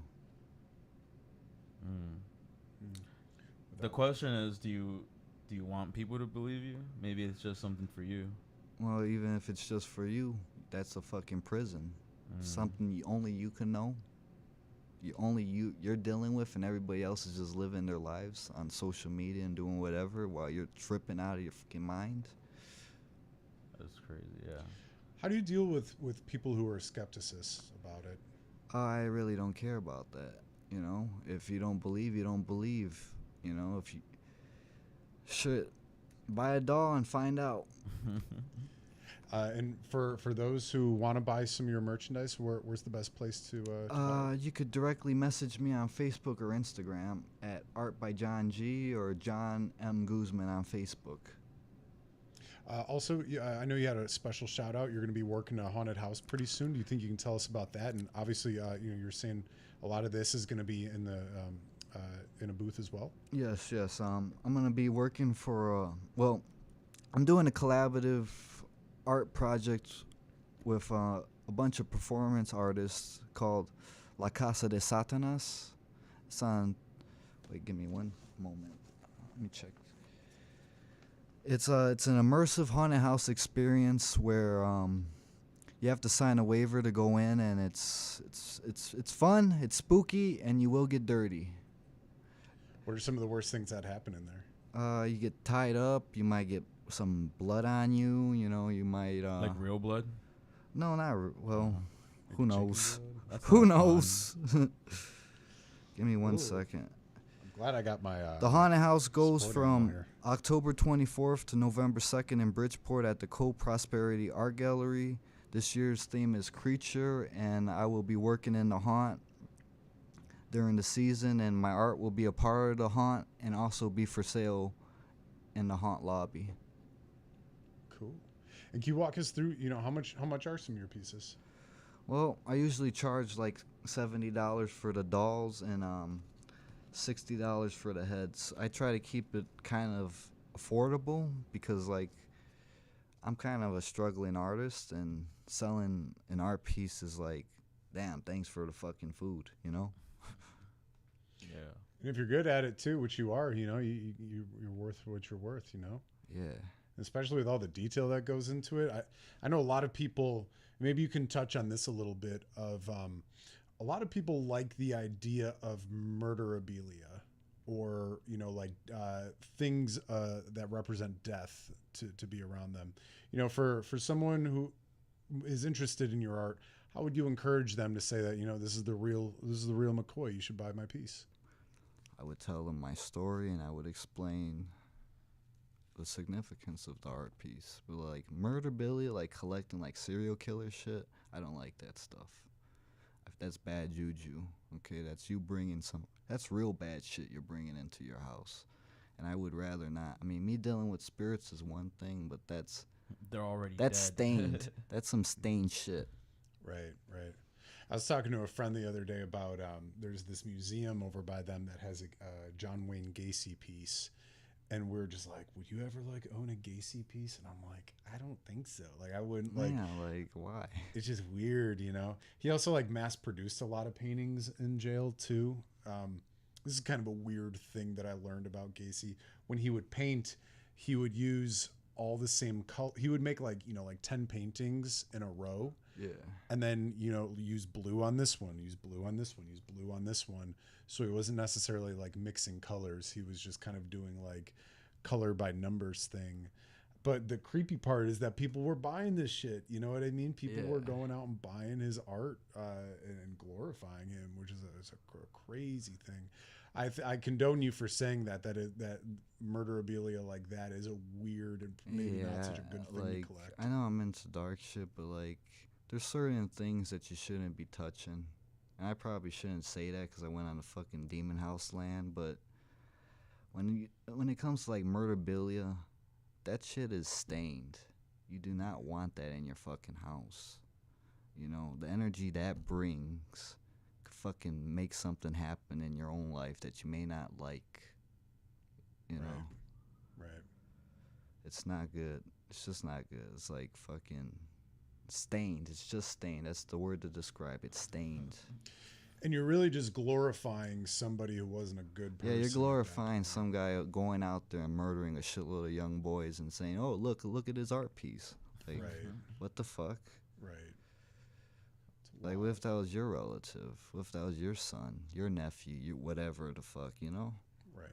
The question is, do you want people to believe you? Maybe it's just something for you. Well, even if it's just for you, that's a fucking prison. Something only you can know. You're dealing with, and everybody else is just living their lives on social media and doing whatever while you're tripping out of your fucking mind. That's crazy, yeah. How do you deal with people who are skepticists about it? I really don't care about that. You know, if you don't believe, you don't believe. You know, if you shit, buy a doll and find out. And for those who want to buy some of your merchandise, where's the best place to buy it? You could directly message me on Facebook or Instagram at Art by John G or John M. Guzman on Facebook. Also, I know you had a special shout out. You're going to be working a haunted house pretty soon. Do you think you can tell us about that? And obviously, you're saying a lot of this is going to be in the in a booth as well. Yes. I'm going to be working for I'm doing a collaborative art project with a bunch of performance artists called La Casa de Satanas. It's on. Wait, give me one moment. Let me check. It's an immersive haunted house experience where you have to sign a waiver to go in, and it's fun, it's spooky, and you will get dirty. What are some of the worst things that happen in there? You get tied up. You might get some blood on you. You know, you might like real blood? No, not well. Like Who chicken knows? blood? Who knows? Give me one Ooh. second. I'm glad I got my. The haunted house goes sporting one from here. October 24th to November 2nd in Bridgeport at the Co-Prosperity Art Gallery. This year's theme is creature, and I will be working in the haunt during the season, and my art will be a part of the haunt and also be for sale in the haunt lobby. Cool. And can you walk us through? How much are some of your pieces? Well, I usually charge like $70 for the dolls and $60 for the heads. I try to keep it kind of affordable because like I'm kind of a struggling artist, and selling an art piece is like, damn, thanks for the fucking food, you know? Yeah. And if you're good at it too, which you are, you're worth what you're worth, Yeah. Especially with all the detail that goes into it. I know a lot of people, maybe you can touch on this a little bit, of a lot of people like the idea of murderabilia, or things that represent death to be around them. For someone who is interested in your art, how would you encourage them to say that this is the real McCoy? You should buy my piece. I would tell them my story and I would explain the significance of the art piece. But like murderabilia, like collecting like serial killer shit, I don't like that stuff. If that's bad juju, okay, that's you bringing that's real bad shit you're bringing into your house. And I would rather not. I mean, me dealing with spirits is one thing, but They're already that's dead. stained. That's some stained shit. Right, right. I was talking to a friend the other day about there's this museum over by them that has a John Wayne Gacy piece, and we're just like, would you ever like own a Gacy piece? And I'm like, I don't think so. Like, I wouldn't like. Yeah, like why? It's just weird, you know. He also like mass produced a lot of paintings in jail too. This is kind of a weird thing that I learned about Gacy. When he would paint, he would use all the same color. He would make like 10 paintings in a row. Yeah. And then, use blue on this one, use blue on this one, use blue on this one. So he wasn't necessarily like mixing colors. He was just kind of doing like color by numbers thing. But the creepy part is that people were buying this shit. You know what I mean? People were going out and buying his art and glorifying him, which is a crazy thing. I condone you for saying that murderabilia like that is a weird and maybe not such a good thing like, to collect. I know I'm into dark shit, but like there's certain things that you shouldn't be touching. And I probably shouldn't say that because I went on a fucking demon house land, but when it comes to like murderabilia, that shit is stained. You do not want that in your fucking house. You know, the energy that brings could fucking make something happen in your own life that you may not like. You know? Right. It's not good. It's just not good. It's like fucking stained. It's just stained. That's the word to describe it. Stained. And you're really just glorifying somebody who wasn't a good person. Yeah, you're glorifying some guy going out there and murdering a shitload of young boys and saying, "Oh, look at his art piece." Like, Right. what the fuck? Right. Like, what if that was your relative? What if that was your son, your nephew, your whatever the fuck, you know? Right.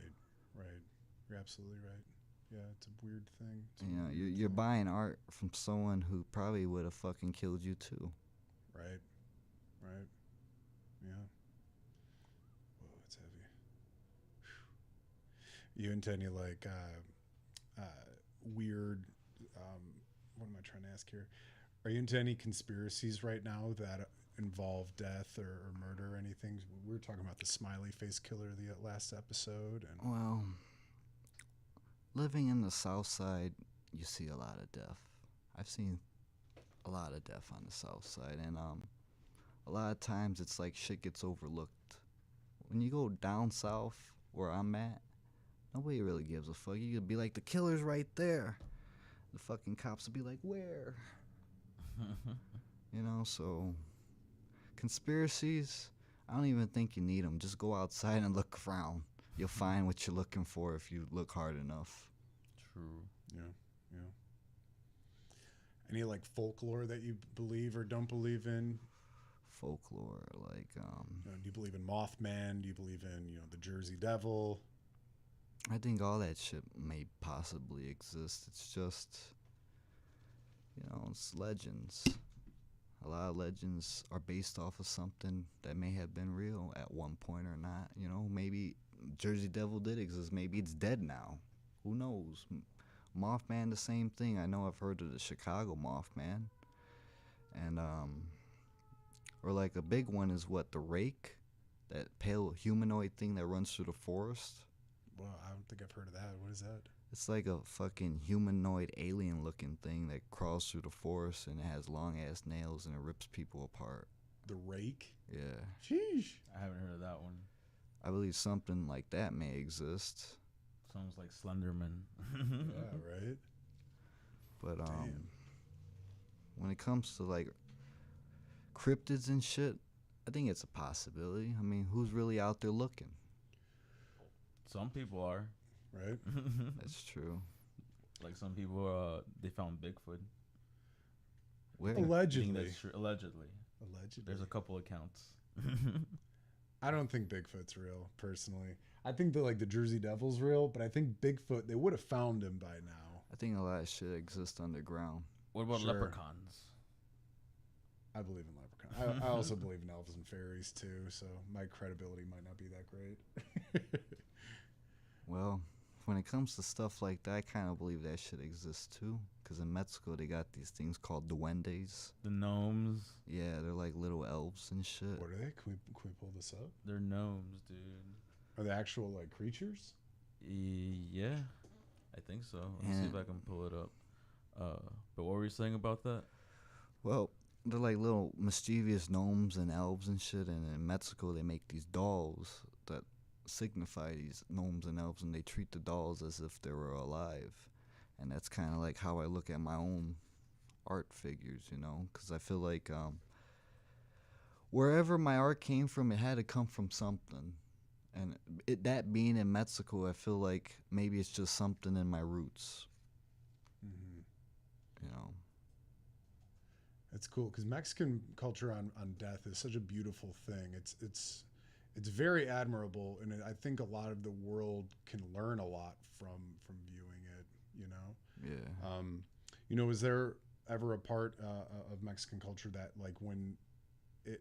You're absolutely right. Yeah, it's a weird thing. You know, you're buying art from someone who probably would have fucking killed you too. Right. Yeah. Whoa, it's heavy. Whew. You into any like weird? What am I trying to ask here? Are you into any conspiracies right now that involve death or murder or anything? We were talking about the smiley face killer the last episode, and Well, living in the South Side, you see a lot of death. I've seen a lot of death on the South Side, and a lot of times it's like shit gets overlooked. When you go down south, where I'm at, nobody really gives a fuck. You could be like, the killer's right there. The fucking cops would be like, where? You know, so conspiracies, I don't even think you need them. Just go outside and look around. You'll find what you're looking for if you look hard enough. True. yeah. Any like folklore that you believe or don't believe in? Folklore, like, Do you believe in Mothman? Do you believe in the Jersey Devil? I think all that shit may possibly exist. It's just, it's legends. A lot of legends are based off of something that may have been real at one point or not. Maybe Jersey Devil did exist. Maybe it's dead now. Who knows? Mothman, the same thing. I know I've heard of the Chicago Mothman. And, or like a big one is the rake? That pale humanoid thing that runs through the forest? Well, I don't think I've heard of that. What is that? It's like a fucking humanoid alien looking thing that crawls through the forest and it has long ass nails and it rips people apart. The rake? Yeah. Sheesh. I haven't heard of that one. I believe something like that may exist. Sounds like Slenderman. Yeah, right? But Damn. when it comes to like cryptids and shit, I think it's a possibility. I mean, who's really out there looking? Some people are. Right? That's true. Like some people, they found Bigfoot. Where? I think Allegedly. that's true. Allegedly. Allegedly. There's a couple accounts. I don't think Bigfoot's real, personally. I think that the Jersey Devil's real, but I think Bigfoot, they would have found him by now. I think a lot of shit exists underground. What about Sure. leprechauns? I believe in leprechauns. I also believe in elves and fairies, too, so my credibility might not be that great. it comes to stuff like that, I kind of believe that shit exists too. Because in Mexico, they got these things called duendes. The gnomes. Yeah, they're like little elves and shit. What are they? Can we pull this up? They're gnomes, dude. Are they actual like creatures? Yeah, I think so. Let me see if I can pull it up. But what were you saying about that? Well, they're like little mischievous gnomes and elves and shit. And in Mexico, they make these dolls that signify these gnomes and elves, and they treat the dolls as if they were alive. And that's kind of like how I look at my own art figures, you know, because I feel like wherever my art came from, it had to come from something. And that being in Mexico, I feel like maybe it's just something in my roots, you know. It's cool because Mexican culture on death is such a beautiful thing. It's very admirable, and I think a lot of the world can learn a lot from viewing it. You know. Yeah. You know, was there ever a part of Mexican culture that, like, when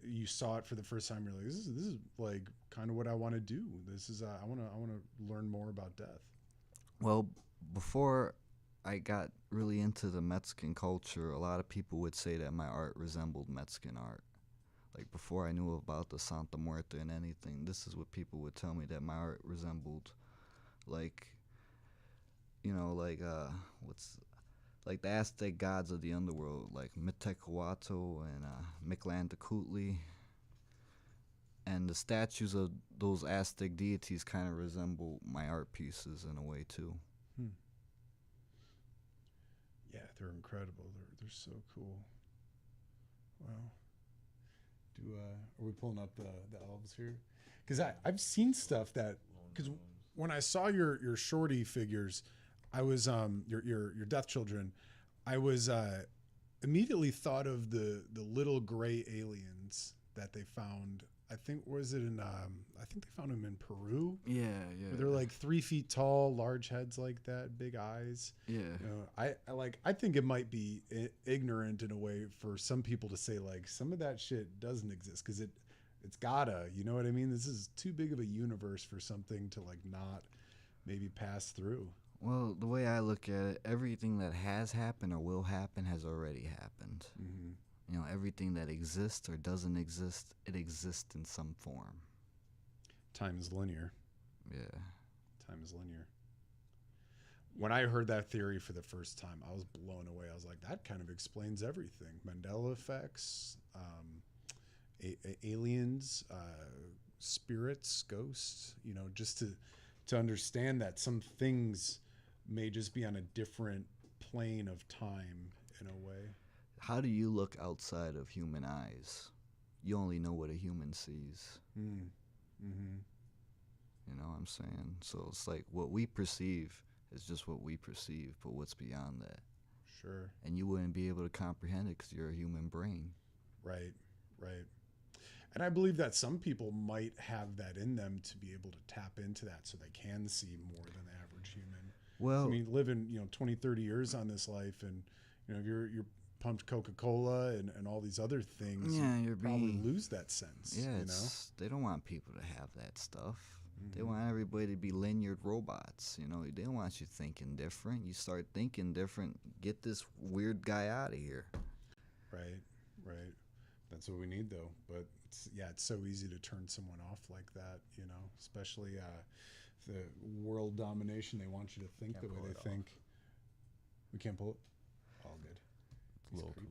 you saw it for the first time, you're like, this is like kind of what I want to do. This is I want to learn more about death. Well, before I got really into the Mexican culture, a lot of people would say that my art resembled Mexican art. Like, before I knew about the Santa Muerte and anything, this is what people would tell me, that my art resembled, like, you know, like, what's, like the Aztec gods of the underworld, like Mitecoatl and Mictlantecutli. And the statues of those Aztec deities kind of resemble my art pieces in a way, too. Yeah, they're incredible. They're so cool. Wow. Are we pulling up the elves here? Because I've seen stuff that, because when I saw your shorty figures, I was your Death Children, I was immediately thought of the little gray aliens that they found. I think I think they found them in Peru. Yeah. Where they're like 3 feet tall, large heads like that, big eyes. Yeah. You know, I think it might be ignorant in a way for some people to say like some of that shit doesn't exist because it's gotta, you know what I mean? This is too big of a universe for something to like not maybe pass through. Well, the way I look at it, everything that has happened or will happen has already happened. Mm-hmm. You know, everything that exists or doesn't exist, it exists in some form. Time is linear. Yeah. Time is linear. When I heard that theory for the first time, I was blown away. I was like, that kind of explains everything. Mandela effects, aliens, spirits, ghosts, you know, just to understand that some things may just be on a different plane of time in a way. How do you look outside of human eyes? You only know what a human sees. Mm-hmm. You know what I'm saying? So it's like what we perceive is just what we perceive, but what's beyond that? Sure. And you wouldn't be able to comprehend it because you're a human brain. Right. And I believe that some people might have that in them to be able to tap into that so they can see more than the average human. Well, I mean, living, 20, 30 years on this life, and, you're pumped Coca-Cola and all these other things, yeah, you you're probably being, lose that sense, yeah, they don't want people to have that stuff. Mm-hmm. They want everybody to be linear robots. They don't want you thinking different. You start thinking different, get this weird guy out of here. Right. That's what we need, though. But it's so easy to turn someone off like that, especially the world domination. They want you to think the way they think. We can't pull it? All good. It's a little cool.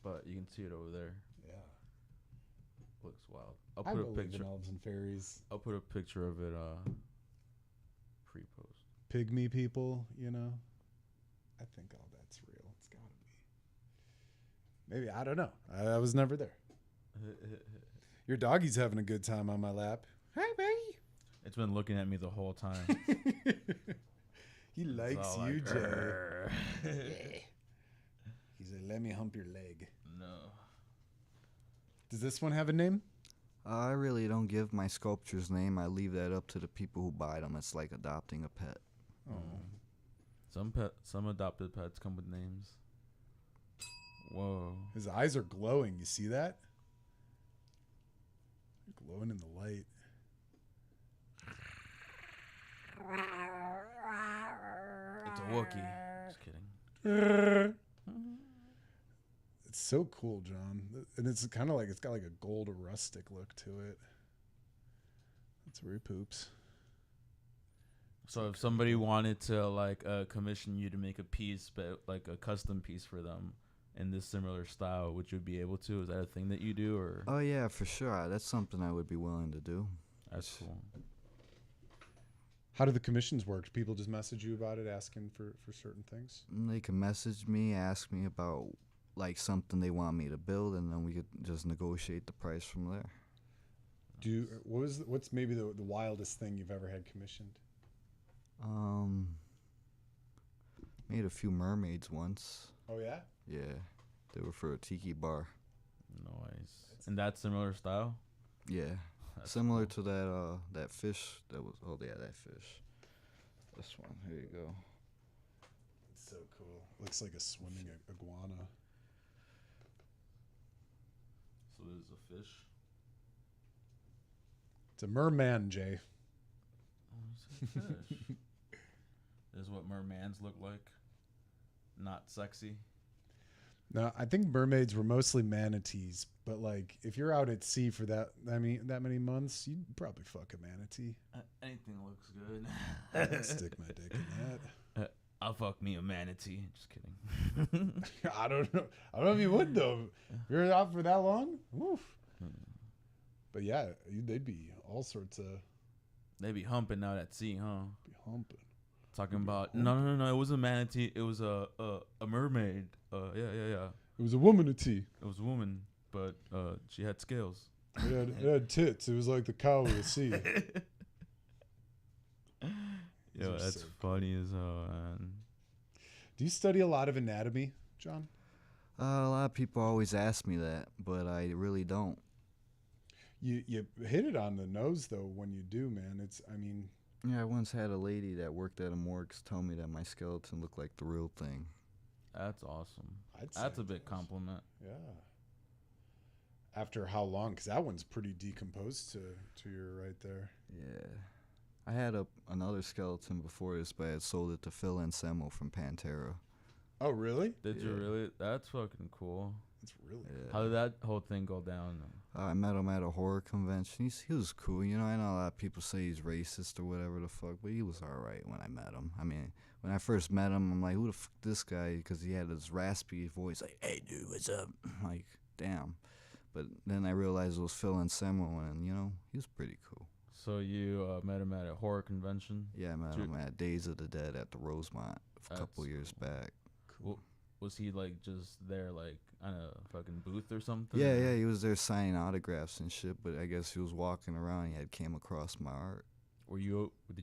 But you can see it over there. Yeah. Looks wild. I believe in elves and fairies. I'll put a picture of it pre-post. Pygmy people, I think all that's real. It's got to be. Maybe, I don't know. I was never there. Your doggy's having a good time on my lap. Hi, buddy. It's been looking at me the whole time. He likes you, like, Jay. He said, let me hump your leg. No. Does this one have a name? I really don't give my sculptures name. I leave that up to the people who buy them. It's like adopting a pet. Oh. Some adopted pets come with names. Whoa. His eyes are glowing. You see that? They're glowing in the light. Wookie. Just kidding. It's so cool, John. And it's kind of like, it's got like a gold rustic look to it. That's where he poops. So if somebody wanted to like commission you to make a piece, but like a custom piece for them in this similar style, would you be able to? Is that a thing that you do, or? Oh yeah, for sure. That's something I would be willing to do. That's cool. How do the commissions work? Do people just message you about it, asking for certain things? And they can message me, ask me about like something they want me to build, and then we could just negotiate the price from there. What's maybe the wildest thing you've ever had commissioned? Made a few mermaids once. Oh yeah. Yeah, they were for a tiki bar. Nice. And that similar style? Yeah, That's similar cool. to that fish that was. Oh yeah, that fish. This one. Here you go. It's so cool. Looks like a swimming iguana. So there's a fish. It's a merman, Jay. Oh, it's a fish. This is what mermans look like. Not sexy. No, I think mermaids were mostly manatees, but like if you're out at sea for that many months, you'd probably fuck a manatee. Anything looks good. I'd stick my dick in that. I'll fuck me a manatee. Just kidding. I don't know. I don't know if you would though. If you're out for that long, woof. But yeah, they'd be all sorts of They be humping out at sea, huh? be humping. Talking about no. It was a manatee. It was a mermaid. Yeah. It was a womanatee. It was a woman, but she had scales. It had tits. It was like the cow of the sea. Yo, are that's so funny as hell, man. Do you study a lot of anatomy, John? A lot of people always ask me that, but I really don't. You hit it on the nose though when you do, man. Yeah, I once had a lady that worked at a morgue tell me that my skeleton looked like the real thing. That's awesome. I'd say That's a it big does. compliment. Yeah. After how long? Because that one's pretty decomposed to your right there. Yeah. I had another skeleton before this, but I had sold it to Phil Anselmo from Pantera. Oh, really? Did you Yeah. really? That's fucking cool. That's really Yeah. How did that whole thing go down? I met him at a horror convention. He was cool. You know, I know a lot of people say he's racist or whatever the fuck, but he was all right when I met him. I mean, when I first met him, I'm like, who the fuck this guy? Because he had this raspy voice, like, hey, dude, what's up? Like, damn. But then I realized it was Phil Anselmo, and, you know, he was pretty cool. So you met him at a horror convention? Yeah, I met him at Days of the Dead at the Rosemont a couple That's years back. Well, was he like just there like on a fucking booth or something? Yeah, he was there signing autographs and shit, but I guess he was walking around. He had came across my art. Did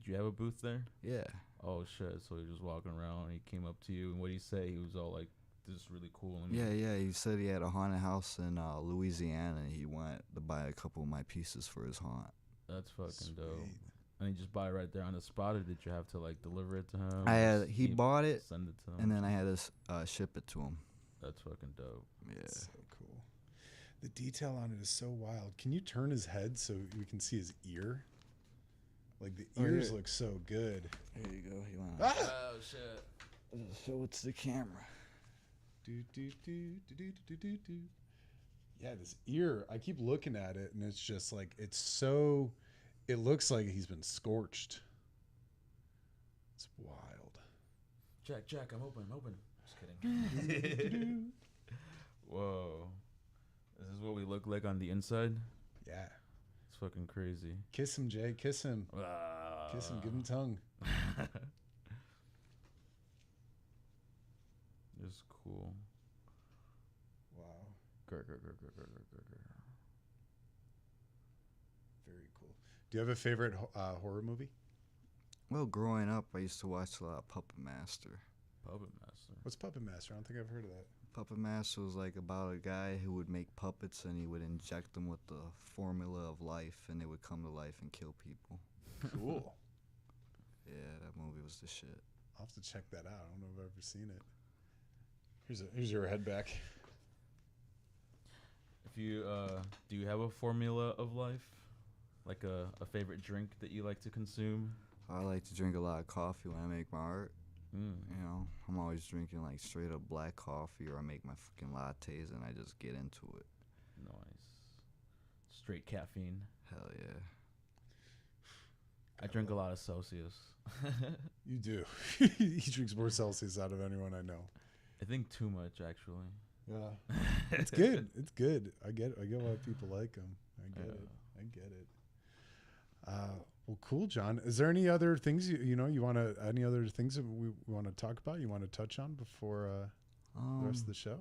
you have a booth there? Yeah. Oh shit! So he was just walking around. And he came up to you, and what did he say? He was all like, "This is really cool." And Yeah. He said he had a haunted house in Louisiana, and he wanted to buy a couple of my pieces for his haunt. That's fucking dope. Sweet. And he just buy it right there on the spot, or did you have to like deliver it to him? He bought it, Send it to him. and then I had to ship it to him. That's fucking dope. Yeah. So cool. The detail on it is so wild. Can you turn his head so we can see his ear? Like the Oh, ears yeah. look so good. Here you go. You want Ah! Oh shit! to show it to the camera? Do. Yeah, this ear. I keep looking at it, and it's just like it's so. It looks like he's been scorched. It's wild. Jack, I'm open. Just kidding. Whoa. This is what we look like on the inside? Yeah. It's fucking crazy. Kiss him, Jay. Kiss him. Kiss him. Give him tongue. It's cool. Wow. Grr. Very cool. Do you have a favorite horror movie? Well, growing up, I used to watch a lot of Puppet Master. Puppet Master. What's Puppet Master? I don't think I've heard of that. Puppet Master was like about a guy who would make puppets, and he would inject them with the formula of life, and they would come to life and kill people. Cool. Yeah, that movie was the shit. I'll have to check that out. I don't know if I've ever seen it. Here's your head back. If you do you have a formula of life? Like a favorite drink that you like to consume? I like to drink a lot of coffee when I make my art. You know, I'm always drinking like straight up black coffee, or I make my fucking lattes and I just get into it. Nice. Straight caffeine. Hell yeah. I drink a lot of Celsius. You do. He drinks more Celsius out of anyone I know. I think too much, actually. Yeah, it's good. It's good. I get why people like them. I get it. I get it. Well, cool, John. Is there any other things you want to any other things that we want to talk about? You want to touch on before the rest of the show?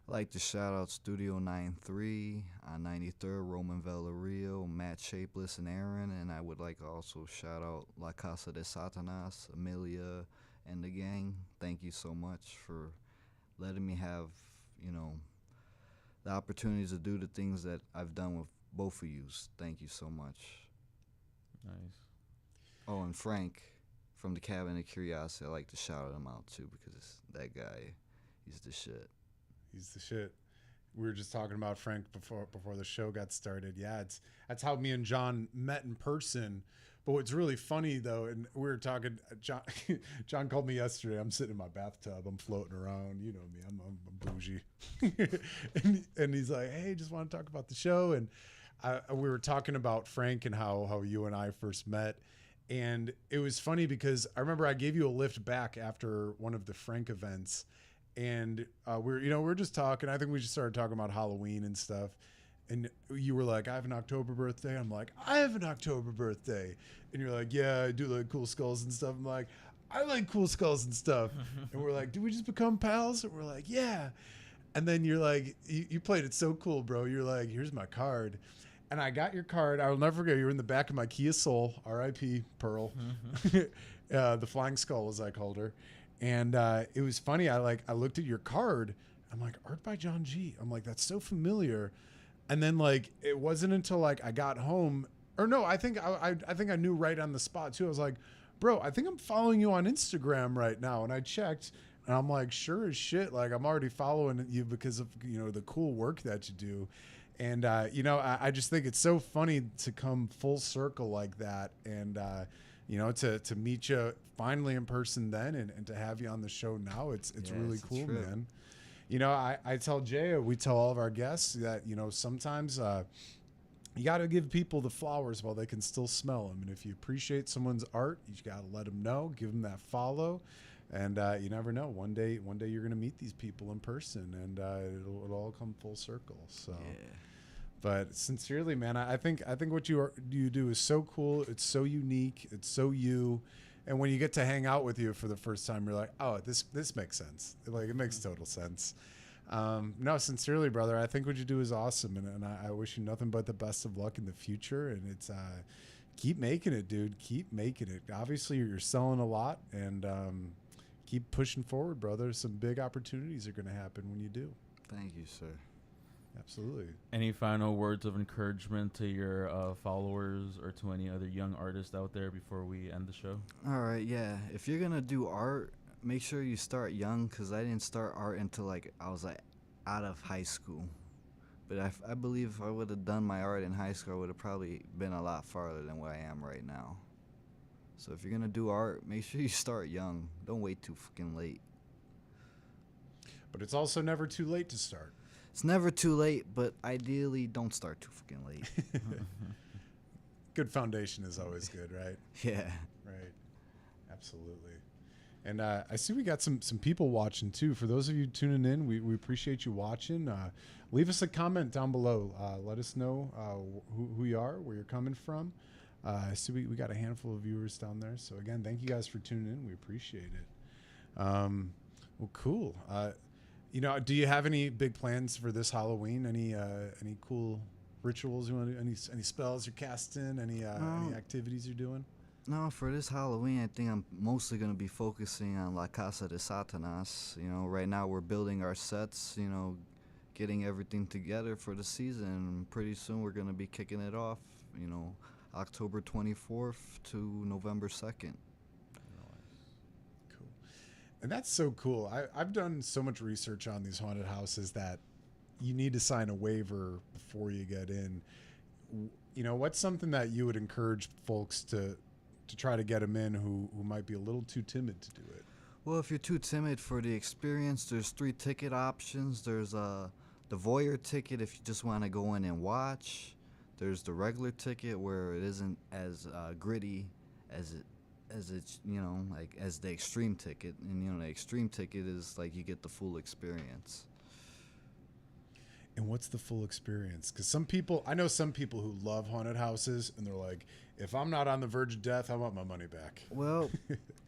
I'd like to shout out Studio 93 on 93rd, Roman Villarreal, Matt Shapeless, and Aaron. And I would like to also shout out La Casa de Satanas, Amelia, and the gang. Thank you so much for letting me have, the opportunities to do the things that I've done with both of you. Thank you so much. Nice. Oh, and Frank from the Cabin of Curiosity, I like to shout him out too, because that guy, he's the shit. He's the shit. We were just talking about Frank before the show got started. Yeah, that's how me and John met in person. But what's really funny though, and we were talking, John called me yesterday. I'm sitting in my bathtub. I'm floating around. You know me. I'm bougie. and he's like, hey, just want to talk about the show. And we were talking about Frank and how you and I first met. And it was funny because I remember I gave you a lift back after one of the Frank events. And we're just talking. I think we just started talking about Halloween and stuff. And you were like, I have an October birthday. I'm like, I have an October birthday. And you're like, yeah, I do like cool skulls and stuff. I'm like, I like cool skulls and stuff. And we're like, do we just become pals? And we're like, yeah. And then you're like, you played it so cool, bro. You're like, here's my card. And I got your card. I will never forget. You were in the back of my Kia Soul, R.I.P. Pearl. The Flying Skull, as I called her. And it was funny. I looked at your card. I'm like, art by John G. I'm like, that's so familiar. And then like it wasn't until like I got home, or no, I think I knew right on the spot too. I was like, bro, I think I'm following you on Instagram right now. And I checked, and I'm like, sure as shit, like I'm already following you because of the cool work that you do. And I just think it's so funny to come full circle like that, and to meet you finally in person then, and to have you on the show now. It's really cool, man. I tell Jay, we tell all of our guests that sometimes you got to give people the flowers while they can still smell them. And if you appreciate someone's art, you got to let them know, give them that follow. And you never know. One day you're going to meet these people in person, and it'll all come full circle. So, yeah. But sincerely, man, I think what you do is so cool. It's so unique. It's so you. And when you get to hang out with you for the first time, you're like, oh, this makes sense. Like, it makes total sense. No, sincerely, brother, I think what you do is awesome, and I wish you nothing but the best of luck in the future. And it's keep making it, dude. Keep making it. Obviously, you're selling a lot, and keep pushing forward, brother. Some big opportunities are going to happen when you do. Thank you, sir. Absolutely. Any final words of encouragement to your followers or to any other young artists out there before we end the show? All right, yeah. If you're going to do art, make sure you start young, because I didn't start art until I was out of high school. But I believe if I would have done my art in high school, I would have probably been a lot farther than where I am right now. So if you're going to do art, make sure you start young. Don't wait too fucking late. But it's also never too late to start. It's never too late, but ideally don't start too fucking late. Good foundation is always good, right? Yeah. Right. Absolutely. And I see we got some people watching too. For those of you tuning in, we appreciate you watching. Leave us a comment down below. Let us know who you are, where you're coming from. I see we got a handful of viewers down there. So again, thank you guys for tuning in. We appreciate it. Well, cool. Do you have any big plans for this Halloween? Any cool rituals you want to do? Any spells you're casting? Any activities you're doing? No, for this Halloween, I think I'm mostly going to be focusing on La Casa de Satanas. Right now we're building our sets, getting everything together for the season. Pretty soon we're going to be kicking it off, October 24th to November 2nd. Cool. And that's so cool. I've done so much research on these haunted houses that you need to sign a waiver before you get in. What's something that you would encourage folks to try to get them in who might be a little too timid to do it? Well, if you're too timid for the experience, there's 3 ticket options. There's the voyeur ticket if you just want to go in and watch. There's the regular ticket where it isn't as gritty as it's like as the extreme ticket, and the extreme ticket is like you get the full experience. And what's the full experience? Because I know some people who love haunted houses, and they're like, if I'm not on the verge of death, I want my money back. Well,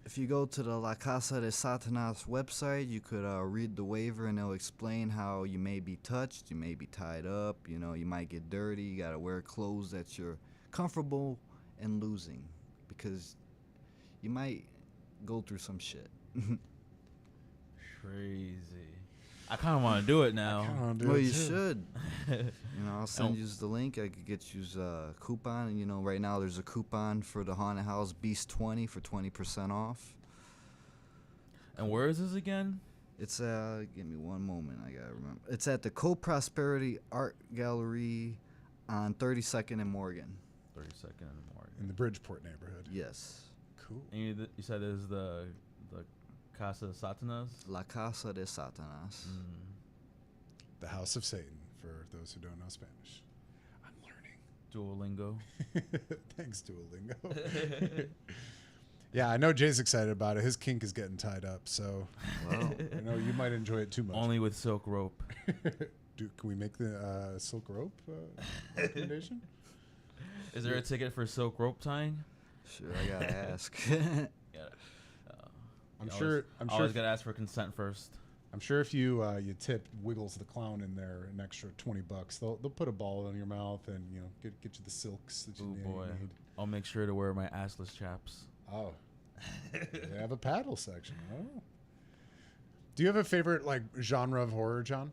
if you go to the La Casa de Satanas website, you could read the waiver, and they'll explain how you may be touched, you may be tied up, you might get dirty, you gotta wear clothes that you're comfortable in losing, because you might go through some shit. Crazy. I kind of want to do it now. Well, you should. I'll send you the link. I could get you a coupon. And, right now there's a coupon for the haunted house Beast 20 for 20% off. And where is this again? It's give me one moment. I gotta remember. It's at the Co-Prosperity Art Gallery on 32nd and Morgan. 32nd and Morgan. In the Bridgeport neighborhood. Yes. Cool. And you said it is the Casa de Satanas? La Casa de Satanas. The House of Satan, for those who don't know Spanish. I'm learning. Duolingo. Thanks, Duolingo. Yeah, I know Jay's excited about it. His kink is getting tied up, so Wow. I know you might enjoy it too much. Only with silk rope. Can we make the silk rope recommendation? Is there a ticket for silk rope tying? Sure, I gotta ask. I'm sure. Always gotta ask for consent first. I'm sure if you tip Wiggles the clown in there an extra $20, they'll put a ball in your mouth and get you the silks that you need. I'll make sure to wear my assless chaps. Oh, they have a paddle section. Oh. Do you have a favorite genre of horror, John?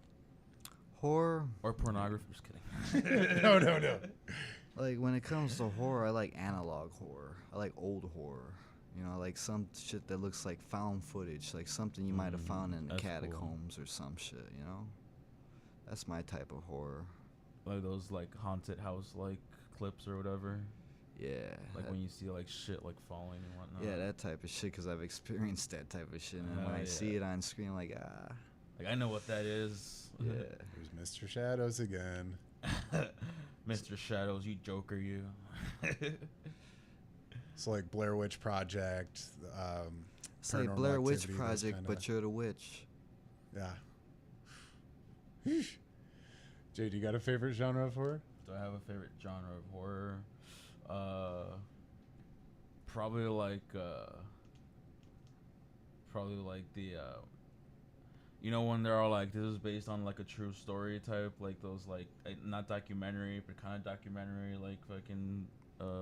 Horror or pornography? Just kidding. No. Like when it comes to horror, I like analog horror. I like old horror. I like some shit that looks like found footage, like something you might have found in the catacombs or some shit, That's my type of horror. Like those haunted house clips or whatever. Yeah. Like when you see shit falling and whatnot. Yeah, that type of shit, because I've experienced that type of shit. And when I see it on screen, Like I know what that is. Yeah. There's Mr. Shadows again. Mr. Shadows, you joker, you. It's like Blair Witch Project. It's like Blair Witch Project, but you're the witch. Yeah. Jay, do you got a favorite genre of horror? Do I have a favorite genre of horror? Probably the when they're all this is based on a true story type, those not documentary but kind of documentary fucking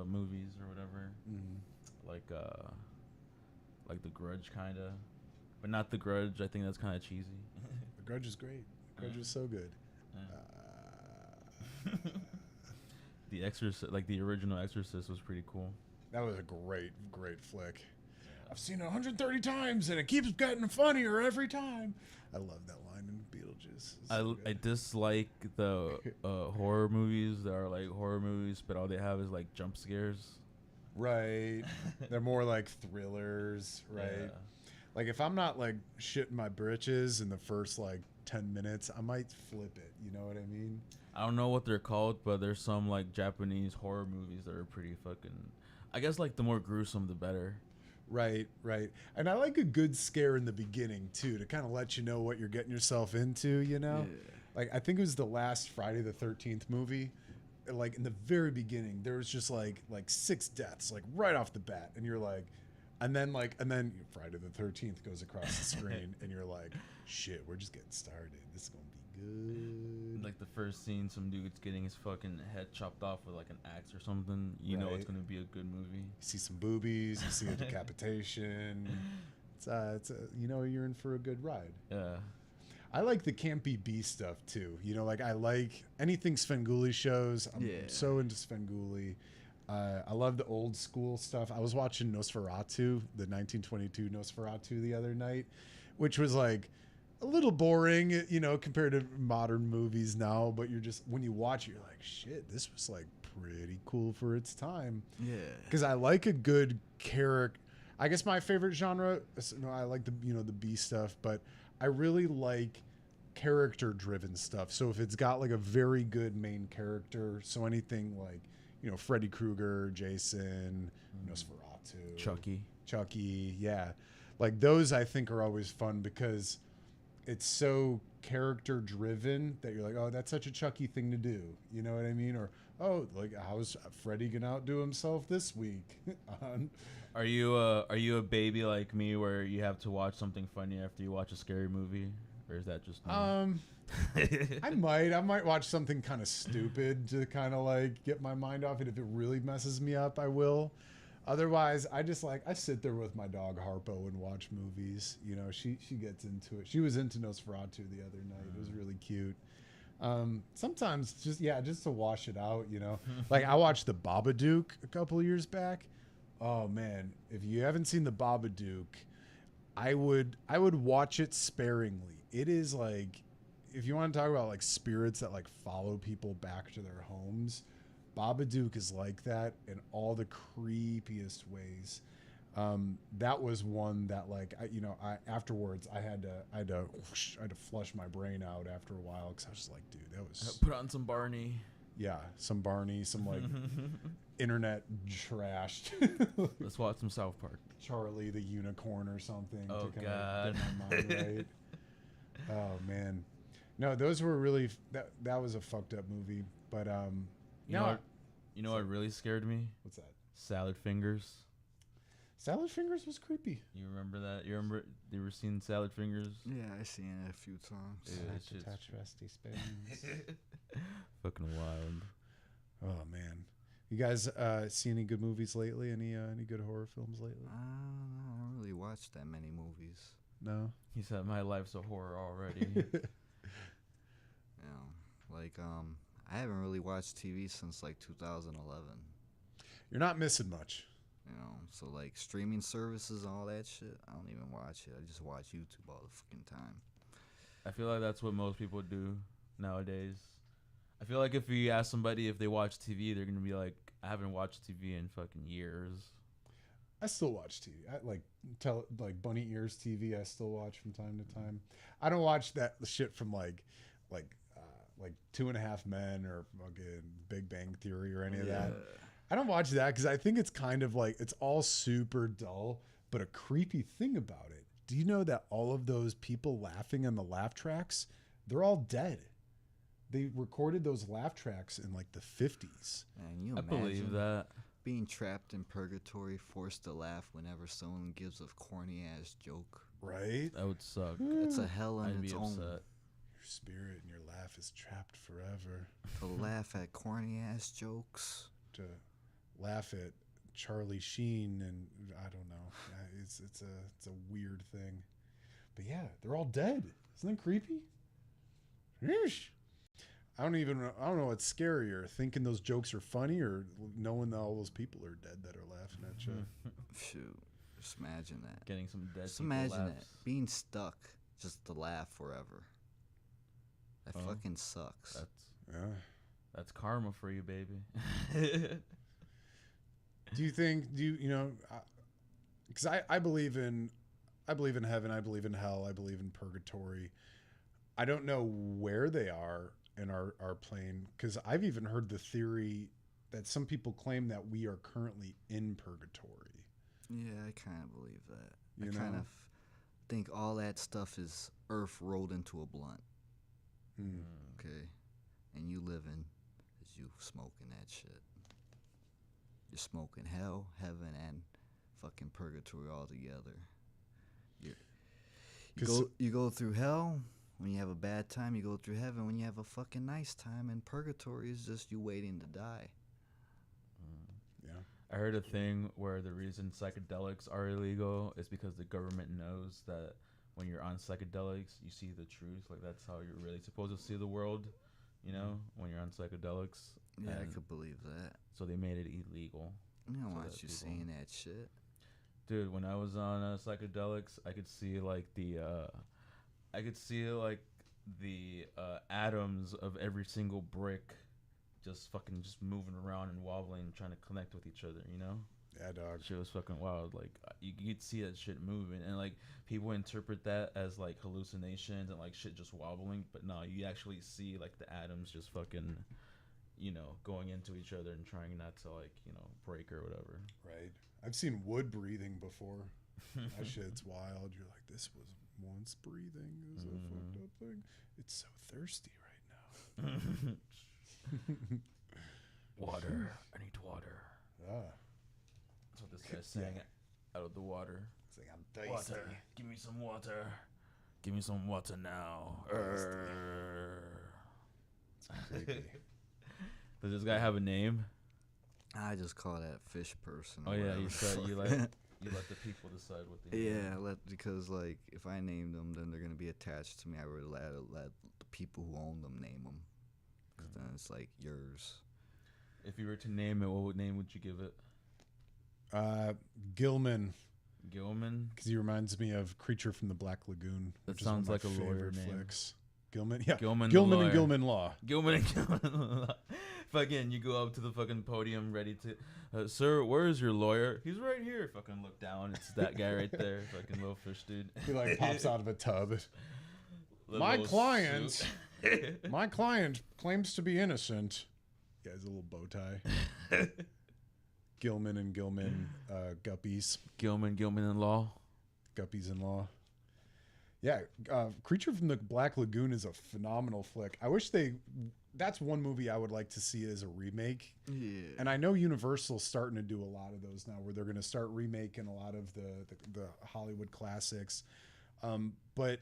movies or whatever. Like The Grudge kind of, but not The Grudge. I think that's kind of cheesy. The Grudge is great. The Grudge is so good. The Exorcist, the original Exorcist, was pretty cool. That was a great flick. Yeah. I've seen it 130 times and it keeps getting funnier every time. I love that line in Beetlejuice. I dislike the horror movies that are horror movies, but all they have is jump scares. Right. They're more like thrillers, right? Yeah. If I'm not shitting my britches in the first 10 minutes, I might flip it. You know what I mean? I don't know what they're called, but there's some Japanese horror movies that are pretty fucking, I guess the more gruesome the better. Right. And I like a good scare in the beginning too, to kind of let you know what you're getting yourself into, Yeah. I think it was the last Friday the 13th movie. In the very beginning, there was just 6 deaths, right off the bat. And you're and then Friday the 13th goes across the screen and you're shit, we're just getting started. This is going to be good. The first scene, some dude's getting his fucking head chopped off with an axe or something. You know it's going to be a good movie. You see some boobies, you see a decapitation. You're in for a good ride. Yeah. I like the campy B stuff too. I like anything Svengoolie shows. I'm so into Svengoolie. I love the old school stuff. I was watching Nosferatu, the 1922 Nosferatu the other night, which was a little boring, compared to modern movies now. But when you watch it, you're shit, this was pretty cool for its time. Yeah. Because I like a good character. I guess my favorite genre. No, I like the the B stuff, but I really like character-driven stuff. So if it's got like a very good main character, so anything like Freddy Krueger, Jason, Nosferatu, Chucky, yeah, like those I think are always fun because it's so character driven that you're like, oh, that's such a Chucky thing to do. You know what I mean? Or, oh, like, how's Freddy gonna outdo himself this week? Are you a baby like me where you have to watch something funny after you watch a scary movie, or is that just me? I might watch something kind of stupid to kind of like get my mind off it. If it really messes me up, I will. Otherwise, I sit there with my dog Harpo and watch movies. She gets into it. She was into Nosferatu the other night. It was really cute. Sometimes just to wash it out. Like I watched The Babadook a couple of years back. Oh man, if you haven't seen The Babadook, I would watch it sparingly. It is like, if you want to talk about like spirits that like follow people back to their homes, Babadook is like that in all the creepiest ways. That was one that like I afterwards I had to flush my brain out after a while because I was just like, dude, that was put on some Barney. Yeah, some Barney, some like internet trashed. Let's watch some South Park. Charlie the Unicorn or something. Oh to God, get my mind right. Oh man, no, those were really that was a fucked up movie, but You know what really scared me? What's that? Salad Fingers. Salad Fingers was creepy. You remember that? You ever seen Salad Fingers? Yeah, I seen it a few times. Yeah, to touch rusty spoons. Fucking wild. Oh man, you guys see any good movies lately? Any good horror films lately? I don't really watch that many movies. No. He said my life's a horror already. I haven't really watched TV since like 2011. You're not missing much. So like streaming services and all that shit, I don't even watch it. I just watch YouTube all the fucking time. I feel like that's what most people do nowadays. I feel like if you ask somebody if they watch TV, they're gonna be like, I haven't watched TV in fucking years. I still watch TV. I like Bunny Ears TV. I still watch from time to time. I don't watch that shit from like 2.5 Men or fucking Big Bang Theory or any of that. I don't watch that because I think it's kind of like, it's all super dull, but a creepy thing about it. Do you know that all of those people laughing on the laugh tracks, they're all dead? They recorded those laugh tracks in like the 50s. Man, you I believe that. Being trapped in purgatory, forced to laugh whenever someone gives a corny ass joke. Right? That would suck. It's a hell on I'd its be own. upset. Your spirit and your laugh is trapped forever. To laugh at corny ass jokes. To laugh at Charlie Sheen and I don't know. It's a weird thing. But yeah, they're all dead. Isn't that creepy? Yeesh. I don't know what's scarier, thinking those jokes are funny or knowing that all those people are dead that are laughing at you. Shoot. Just imagine that. Getting some dead Just people imagine laughs. that. Being stuck just to laugh forever. That Oh. fucking sucks. That's karma for you, baby. Do you know, because I believe in heaven, I believe in hell, I believe in purgatory. I don't know where they are in our plane, because I've even heard the theory that some people claim that we are currently in purgatory. Yeah, I kind of believe that. You I kind know? of think all that stuff is earth rolled into a blunt. Okay? And you living as you smoking that shit. You're smoking hell, heaven, and fucking purgatory all together. You go through hell when you have a bad time. You go through heaven when you have a fucking nice time. And purgatory is just you waiting to die. Yeah. I heard a thing where the reason psychedelics are illegal is because the government knows that when you're on psychedelics, you see the truth. Like, that's how you're really supposed to see the world, when you're on psychedelics. Yeah, I And could believe that. so they made it illegal. I don't so want that you people- seeing that shit. Dude, when I was on psychedelics, I could see like the atoms of every single brick just moving around and wobbling, trying to connect with each other, Yeah, dog. Shit was fucking wild. Like you could see that shit moving, and like people interpret that as like hallucinations and like shit just wobbling. But no, you actually see like the atoms just fucking, going into each other and trying not to like break or whatever. Right. I've seen wood breathing before. That shit's wild. You're like, this was once breathing. It was a fucked up thing. It's so thirsty right now. Water. I need water. Ah. That's what this guy's saying out of the water. It's like, I'm thirsty. Water. Give me some water. Give me some water now. It's creepy. Does this guy have a name? I just call that fish person. Oh or yeah, whatever. you said you let the people decide what they name. Yeah, because like if I name them, then they're gonna be attached to me. I would let the people who own them name them, because then it's like yours. If you were to name it, what name would you give it? Gilman, Gilman? because he reminds me of Creature from the Black Lagoon. That which is one of sounds my like a lawyer favorite name. flicks. Gilman, yeah. Gilman Gilman the and lawyer. Gilman Law. Gilman and Gilman. Fucking, you go up to the fucking podium ready to, sir, where is your lawyer? He's right here. Fucking look down. It's that guy right there. Fucking little fish dude. He like pops out of a tub. My Little client, suit. my client claims to be innocent. Yeah, has a little bow tie. Gilman and Gilman, guppies, Gilman and Law. guppies in law. Yeah, Creature from the Black Lagoon is a phenomenal flick. I wish that's one movie I would like to see as a remake. Yeah. And I know Universal's starting to do a lot of those now, where they're going to start remaking a lot of the Hollywood classics. But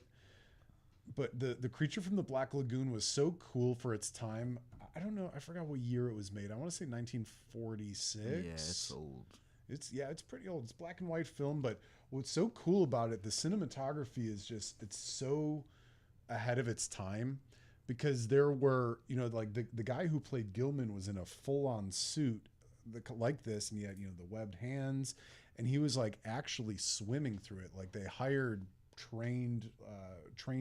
the Creature from the Black Lagoon was so cool for its time. I don't know. I forgot what year it was made. I want to say 1946. Yeah, it's old. It's pretty old. It's black and white film, but what's so cool about it, the cinematography is it's so ahead of its time, because there were, like the guy who played Gilman was in a full-on suit like this, and he had, the webbed hands, and he was like actually swimming through it. Like they hired trained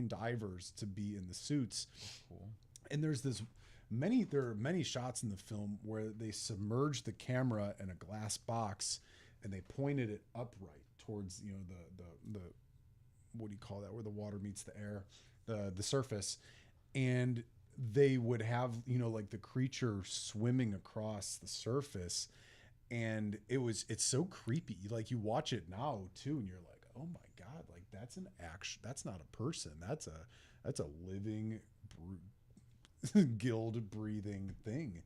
divers to be in the suits. Cool. And there are many shots in the film where they submerged the camera in a glass box and they pointed it upright towards, the what do you call that, where the water meets the air, the surface. And they would have, like the creature swimming across the surface. And it's so creepy. Like you watch it now too, and you're like, oh my God, like that's not a person. That's a living, guild breathing thing.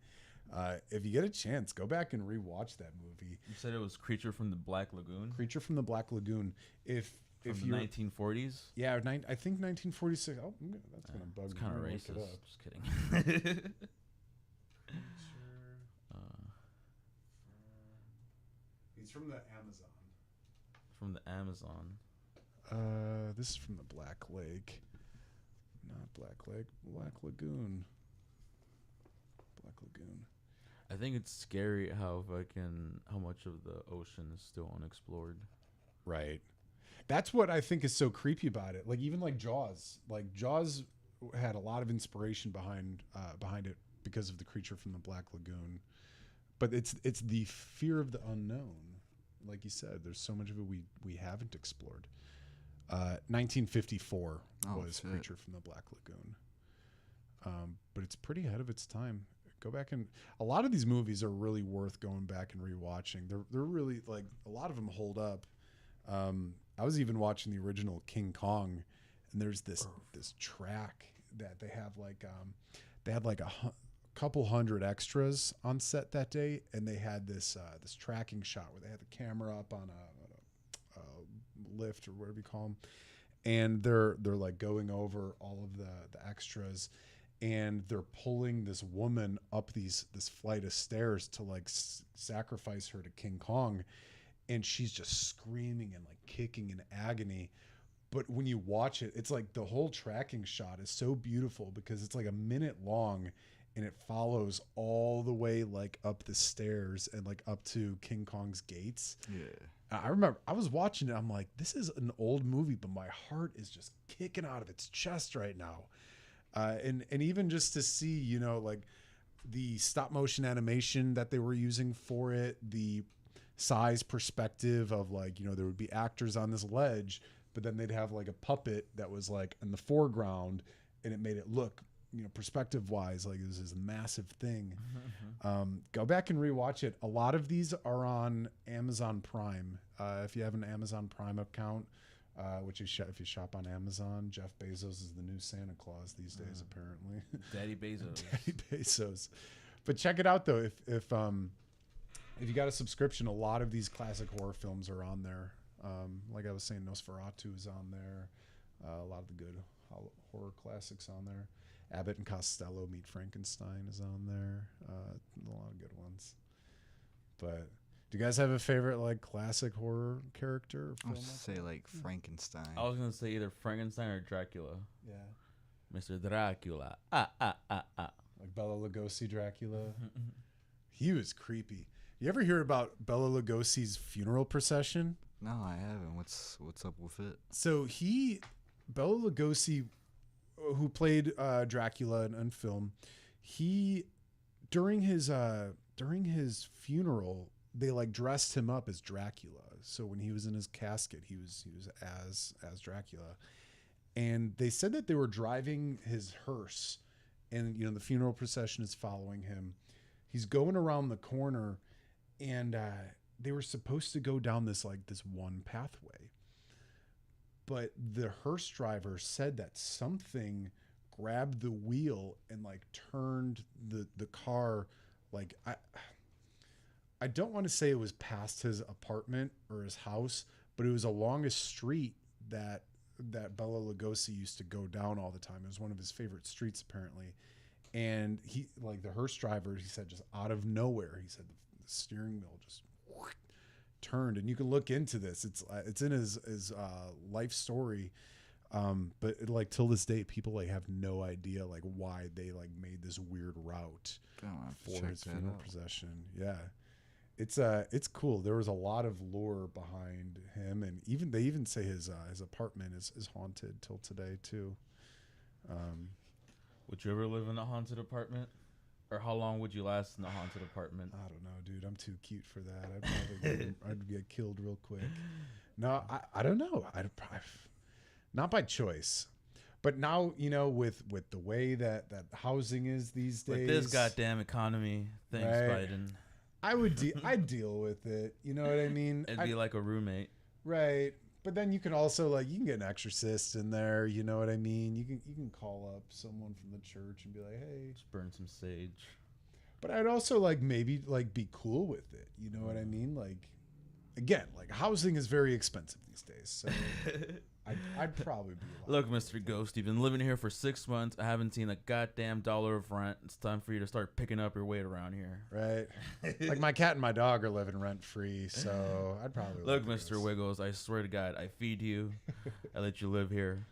If you get a chance, go back and rewatch that movie. You said it was Creature from the Black Lagoon? Creature from the Black Lagoon. If the you 1940s? Yeah, I think 1946. Oh, that's gonna bug It's me. kind of I'm gonna racist. look it up. Just kidding. He's from the Amazon. From the Amazon. This is from the Black Lake. Not Black Lake. Black Lagoon. Black Lagoon. I think it's scary how much of the ocean is still unexplored. Right. That's what I think is so creepy about it. Like even like Jaws. Like Jaws had a lot of inspiration behind it because of the Creature from the Black Lagoon. But it's the fear of the unknown. Like you said, there's so much of it we haven't explored. 1954 was shit. Creature from the Black Lagoon. But it's pretty ahead of its time. Go back, and a lot of these movies are really worth going back and rewatching. They're really, like, a lot of them hold up. I was even watching the original King Kong, and there's this track that they have they had like a couple hundred extras on set that day, and they had this tracking shot where they had the camera up on a lift or whatever you call them, and they're like going over all of the extras, and they're pulling this woman up this flight of stairs to like sacrifice her to King Kong, and she's just screaming and like kicking in agony. But when you watch it, it's like the whole tracking shot is so beautiful because it's like a minute long, and it follows all the way like up the stairs and like up to King Kong's gates. Yeah. I remember I was watching it. I'm like, this is an old movie, but my heart is just kicking out of its chest right now. And even just to see, like the stop motion animation that they were using for it, the size perspective of like, you know, there would be actors on this ledge, but then they'd have like a puppet that was like in the foreground, and it made it look, you know, perspective wise, like it was this massive thing. Go back and rewatch it. A lot of these are on Amazon Prime. If you have an Amazon Prime account, which is if you shop on Amazon, Jeff Bezos is the new Santa Claus these days, apparently. Daddy Bezos. Daddy Bezos. But check it out though. If you got a subscription, a lot of these classic horror films are on there. Like I was saying, Nosferatu is on there. A lot of the good horror classics on there. Abbott and Costello Meet Frankenstein is on there. A lot of good ones. But do you guys have a favorite like classic horror character or I film? would say like Frankenstein. I was gonna say either Frankenstein or Dracula. Yeah. Mr. Dracula. Like Bela Lugosi Dracula. He was creepy. You ever hear about Bela Lugosi's funeral procession? No, I haven't. What's up with it? So Bela Lugosi, who played Dracula in film, he during his funeral, they like dressed him up as Dracula. So when he was in his casket, he was as Dracula. And they said that they were driving his hearse, and you know the funeral procession is following him. He's going around the corner, and they were supposed to go down this one pathway. But the hearse driver said that something grabbed the wheel and like turned the car like I don't want to say it was past his apartment or his house, but it was along a street that Bela Lugosi used to go down all the time. It was one of his favorite streets apparently. And he like the hearse driver, he said just out of nowhere, he said the steering wheel just turned. And you can look into this. It's in his life story. But like till this day, people like have no idea like why they like made this weird route for his funeral procession. Yeah, it's cool. There was a lot of lore behind him, and they even say his apartment is haunted till today too. Would you ever live in a haunted apartment? Or how long would you last in a haunted apartment? I don't know, dude. I'm too cute for that. I'd get killed real quick. No, I don't know. I'd probably not by choice, but now you know with the way that housing is these days. With this goddamn economy, thanks right? Biden. I'd deal with it. You know what I mean? It'd be like a roommate, right? But then you can also like you can get an exorcist in there. You know what I mean? You can call up someone from the church and be like, hey, just burn some sage. But I'd also like maybe like be cool with it. You know what I mean? Like, again, like housing is very expensive these days, so I'd probably be. Look, Mr. Ghost, you've been living here for 6 months. I haven't seen a goddamn dollar of rent. It's time for you to start picking up your weight around here. Right. Like my cat and my dog are living rent free, so I'd probably. Look, Mr. Wiggles, I swear to God, I feed you. I let you live here,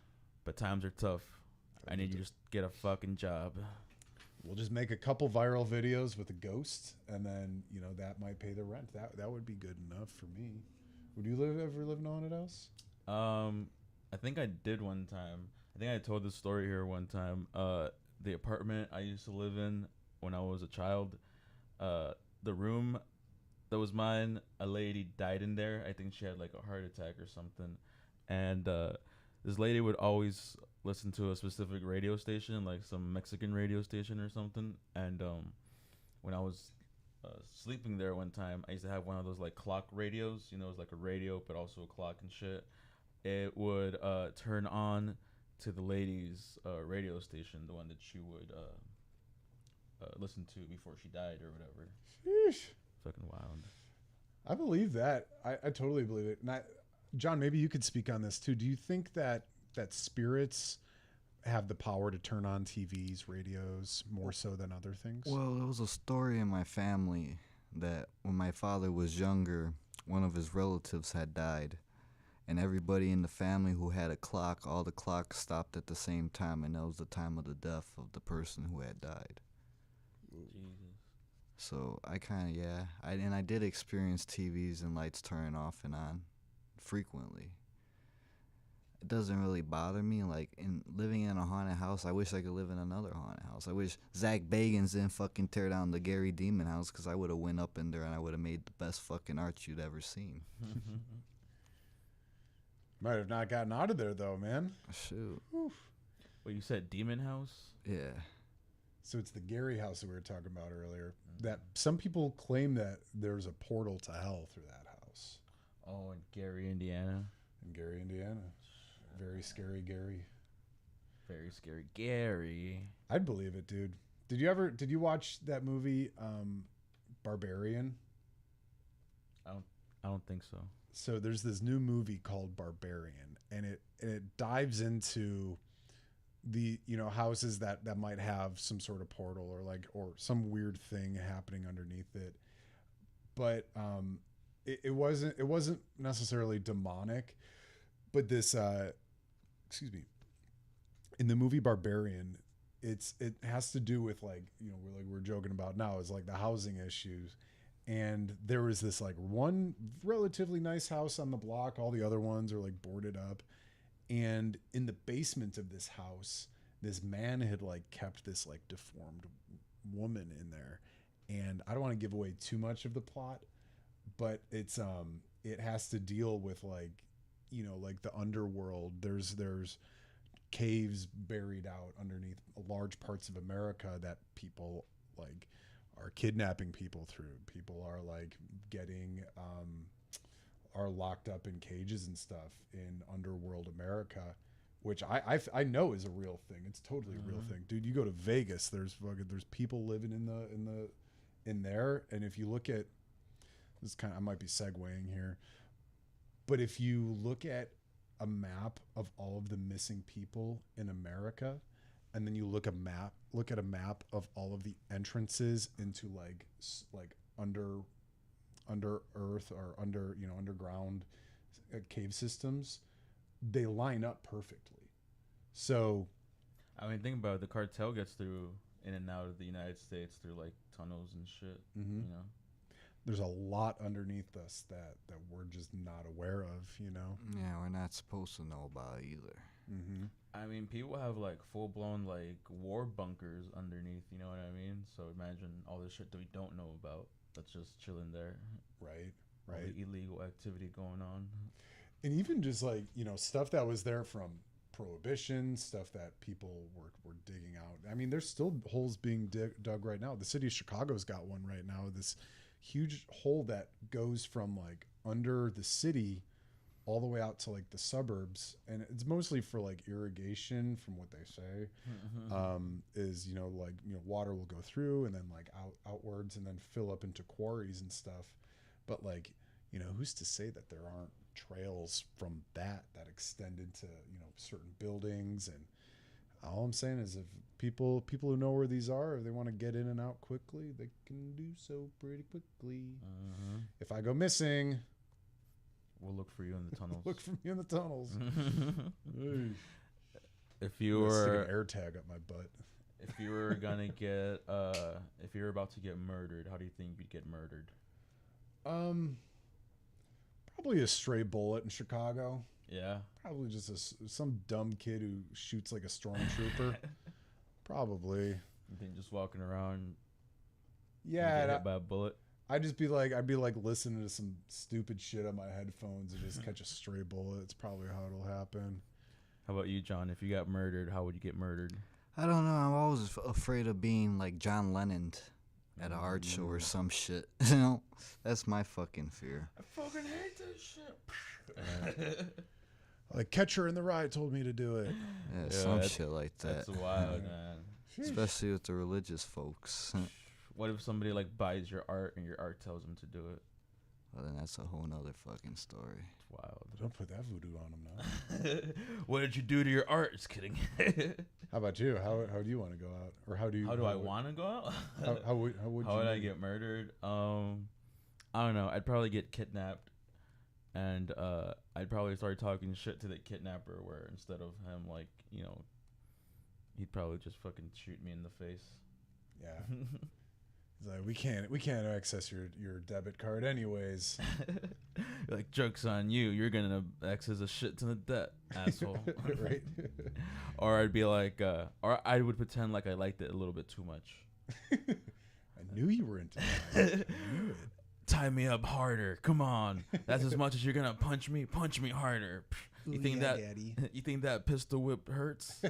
but times are tough. I need you to just get a fucking job. We'll just make a couple viral videos with a ghost, and then you know that might pay the rent. That would be good enough for me. Would you ever live in a haunted house? I think I did one time. I think I told this story here one time. The apartment I used to live in when I was a child, the room that was mine, a lady died in there. I think she had like a heart attack or something. And this lady would always listen to a specific radio station, like some Mexican radio station or something. And when I was sleeping there one time, I used to have one of those like clock radios. You know, it was like a radio, but also a clock and shit. It would turn on to the lady's radio station, the one that she would listen to before she died or whatever. Sheesh. Fucking wild. I believe that. I totally believe it. And John, maybe you could speak on this too. Do you think that spirits have the power to turn on TVs, radios, more so than other things? Well, there was a story in my family that when my father was younger, one of his relatives had died. And everybody in the family who had a clock, all the clocks stopped at the same time, and that was the time of the death of the person who had died. Jesus. So I kind of, yeah. I did experience TVs and lights turning off and on frequently. it doesn't really bother me. Like, in living in a haunted house, I wish I could live in another haunted house. I wish Zach Bagans didn't fucking tear down the Gary Demon house, because I would have went up in there and I would have made the best fucking art you'd ever seen. Might have not gotten out of there though, man. Shoot. Well, you said Demon House? Yeah. So it's the Gary house that we were talking about earlier. That some people claim that there's a portal to hell through that house. Oh, in Gary, Indiana. In Gary, Indiana. Very scary Gary. Very scary Gary. I'd believe it, dude. Did you watch that movie Barbarian? I don't think so. So there's this new movie called Barbarian, and it dives into the houses that might have some sort of portal or some weird thing happening underneath it. But it wasn't necessarily demonic, but this excuse me, in the movie Barbarian, it has to do with we're joking about now is like the housing issues. And there was this like one relatively nice house on the block. All the other ones are like boarded up. And in the basement of this house, this man had like kept this like deformed woman in there. And I don't want to give away too much of the plot, but it has to deal with like the underworld. There's caves buried out underneath large parts of America that people like are kidnapping people through. People are like getting are locked up in cages and stuff in underworld America, which I know is a real thing. It's totally a real thing, dude. You go to Vegas, there's people living in there, and if you look at this, I might be segueing here, but if you look at a map of all of the missing people in America, and then you look at a map of all of the entrances into like under earth or underground cave systems, they line up perfectly. So I mean, think about it. The cartel gets through in and out of the United States through like tunnels and shit. Mhm. There's a lot underneath us that we're just not aware of, Yeah, we're not supposed to know about either. Mm-hmm. I mean, people have like full blown like war bunkers underneath. You know what I mean? So imagine all this shit that we don't know about. That's just chilling there. Right. All the illegal activity going on. And even just like, stuff that was there from Prohibition, stuff that people were digging out. I mean, there's still holes being dug right now. The city of Chicago's got one right now, this huge hole that goes from like under the city all the way out to like the suburbs, and it's mostly for like irrigation from what they say. Is water will go through and then like outwards and then fill up into quarries and stuff. But like, who's to say that there aren't trails from that extend into certain buildings? And all I'm saying is, if people who know where these are, if they want to get in and out quickly, they can do so pretty quickly. If I go missing, we'll look for you in the tunnels. Look for me in the tunnels. If you I'm gonna stick were an air tag up my butt. if you were gonna get if you were about to get murdered, how do you think you'd get murdered? Probably a stray bullet in Chicago. Yeah. Probably just some dumb kid who shoots like a stormtrooper. Probably. You think just walking around? Yeah. Get hit by a bullet. I'd be like listening to some stupid shit on my headphones and just catch a stray bullet. It's probably how it'll happen. How about you, John? If you got murdered, how would you get murdered? I don't know. I'm always afraid of being like John Lennon at an art show or some shit. That's my fucking fear. I fucking hate this shit. Like Catcher in the Rye told me to do it. Yeah, some shit like that. That's wild, man. Especially with the religious folks. What if somebody like buys your art and your art tells them to do it? Well, then that's a whole nother fucking story. It's wild. Don't put that voodoo on them now. What did you do to your art? Just kidding. How about you? How do you want to go out? Or how do I want to go out? How would I get murdered? I don't know. I'd probably get kidnapped, and I'd probably start talking shit to the kidnapper. Where instead of him, like, he'd probably just fucking shoot me in the face. Yeah. He's like, we can't access your debit card anyways. Like, joke's on you. You're gonna access a shit ton of debt, asshole. Right. Or I'd be like, or I would pretend like I liked it a little bit too much. I knew you were into that. I knew it. Tie me up harder. Come on. That's as much as you're gonna punch me. Punch me harder. You think that? Daddy. You think that pistol whip hurts?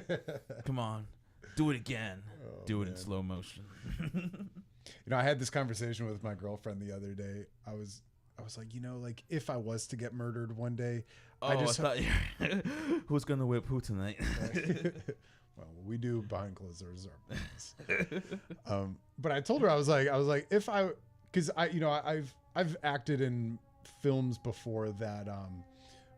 Come on. Do it again. Do it in slow motion. You know, I had this conversation with my girlfriend the other day. I was like, you know, like if I was to get murdered one day, I thought who's gonna whip who tonight? Well, we do behind closed doors our plans. But I told her I was like, if I, because I've acted in films before that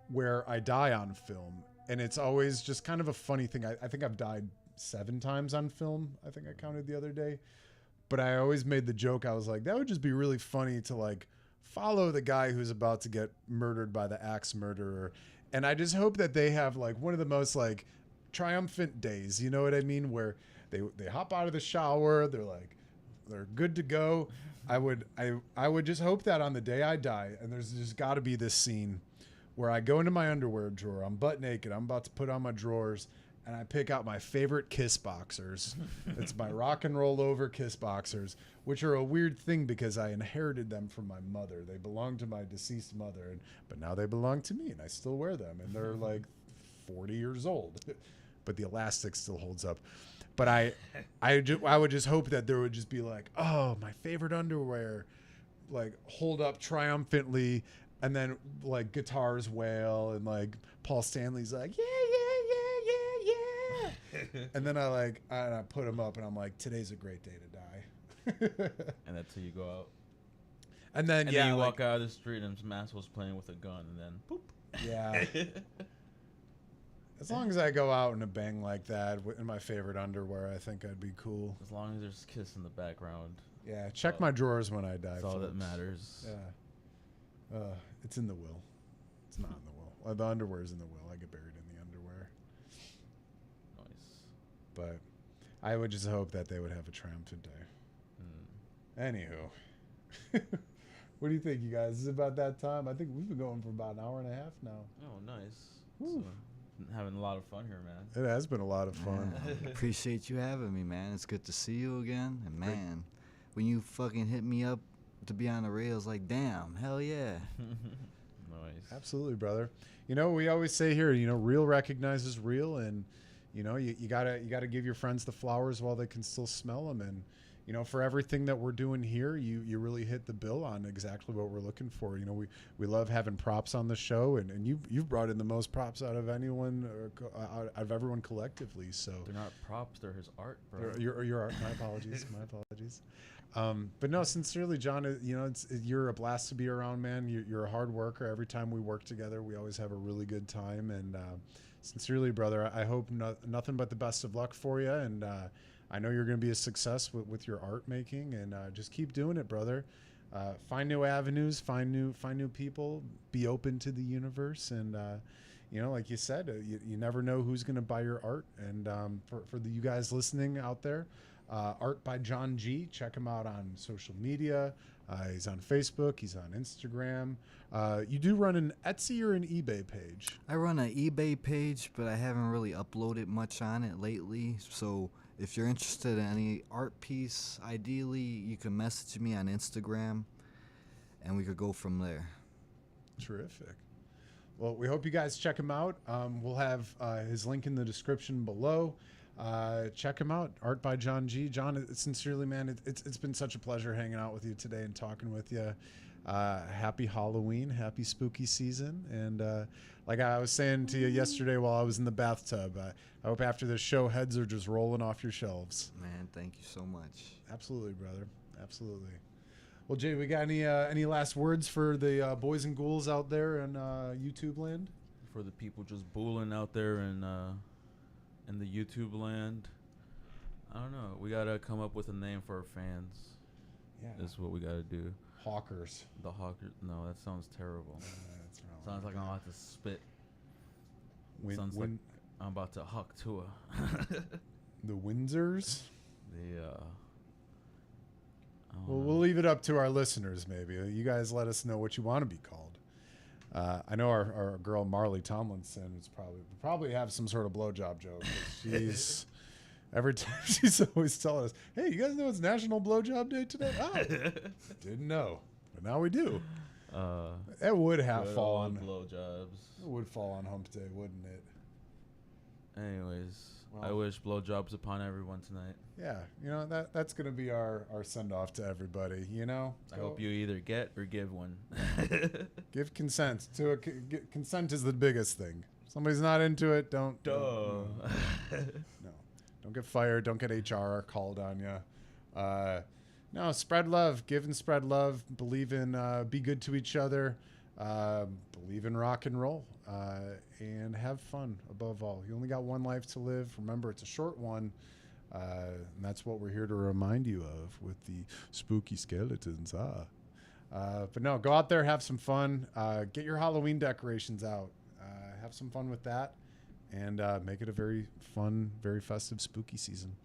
where I die on film, and it's always just kind of a funny thing. I think I've died 7 times on film. I think I counted the other day. But I always made the joke. I was like, that would just be really funny to like follow the guy who's about to get murdered by the axe murderer. And I just hope that they have like one of the most like triumphant days. You know what I mean? Where they hop out of the shower. They're good to go. I would just hope that on the day I die, and there's just got to be this scene where I go into my underwear drawer. I'm butt naked. I'm about to put on my drawers. And I pick out my favorite Kiss boxers. It's my rock and roll over Kiss boxers, which are a weird thing because I inherited them from my mother. They belonged to my deceased mother, but now they belong to me, and I still wear them. And they're like 40 years old, but the elastic still holds up. But I would just hope that there would just be like, oh, my favorite underwear, like hold up triumphantly, and then like guitars wail, and like Paul Stanley's like, yeah. And then I put them up, and I'm like, today's a great day to die. And that's how you go out. And then Then you walk out of the street, and some asshole's playing with a gun, and then boop. Yeah. As long as I go out in a bang like that in my favorite underwear, I think I'd be cool. As long as there's Kiss in the background. Yeah, check my drawers when I die. That's all that matters. Yeah. It's in the will. It's not in the will. The underwear's in the will. I get buried in the underwear. Nice. But I would just hope that they would have a triumphant day. Anywho. What do you think, you guys? Is it about that time? I think we've been going for about an hour and a half now. Oh, nice. So, having a lot of fun here, man. It has been a lot of fun. Appreciate you having me, man. It's good to see you again. And man, when you fucking hit me up to be on the rails, like, damn, hell yeah. Nice. Absolutely, brother. You know, we always say here, you know, real recognizes real, and you know, you gotta give your friends the flowers while they can still smell them. And you know, for everything that we're doing here, you really hit the bill on exactly what we're looking for. You know, we love having props on the show, and you've brought in the most props out of anyone, out of everyone collectively. So They're not props; they're his art, bro. Your art. My apologies. My apologies. But no, sincerely, John, you know, you're a blast to be around, man. You're a hard worker. Every time we work together, we always have a really good time. And sincerely, brother, I hope nothing but the best of luck for you. And I know you're going to be a success with your art making, and just keep doing it, brother. Find new avenues, find new people, be open to the universe. And, you know, like you said, you never know who's going to buy your art. And for you guys listening out there, Art by John G. Check him out on social media. He's on Facebook. He's on Instagram. You do run an Etsy or an eBay page? I run an eBay page, but I haven't really uploaded much on it lately. So if you're interested in any art piece, ideally, you can message me on Instagram, and we could go from there. Terrific. Well, we hope you guys check him out. We'll have his link in the description below. Check him out, Art by John G. John, sincerely, man, it's been such a pleasure hanging out with you today and talking with you. Happy Halloween, happy spooky season. And like I was saying to you yesterday while I was in the bathtub, I hope after this show, heads are just rolling off your shelves. Man, thank you so much. Absolutely, brother. Absolutely. Well, Jay, we got any last words for the boys and ghouls out there in YouTube land? For the people just booling out there in the YouTube land, I don't know. We gotta come up with a name for our fans. Yeah. That's what we gotta do. Hawkers. The Hawkers. No, that sounds terrible. That's wrong. Sounds like I'm about to spit. Sounds like I'm about to hawk to a. The Windsors. The We'll leave it up to our listeners. Maybe you guys let us know what you want to be called. I know our girl Marley Tomlinson is probably have some sort of blowjob joke. She's every time she's always telling us, "Hey, you guys know it's National Blowjob Day today?" Oh, didn't know, but now we do. It would fall on blowjobs. It would fall on Hump Day, wouldn't it? Anyways, Well, I wish blowjobs upon everyone tonight. Yeah, that's gonna be our send off to everybody. I hope you either get or give one. give consent to a consent is the biggest thing. If somebody's not into it, don't. No, don't get fired. Don't get HR called on you. No, spread love. Give and spread love. Believe in. Be good to each other. Believe in rock and roll. And have fun above all. You only got one life to live. Remember, it's a short one. And that's what we're here to remind you of with the spooky skeletons. But no, go out there, have some fun. Get your Halloween decorations out. Have some fun with that. And make it a very fun, very festive, spooky season.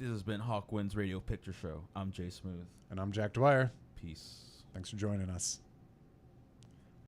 This has been Hawkwind's Radio Picture Show. I'm Jay Smooth. And I'm Jack Dwyer. Peace. Thanks for joining us.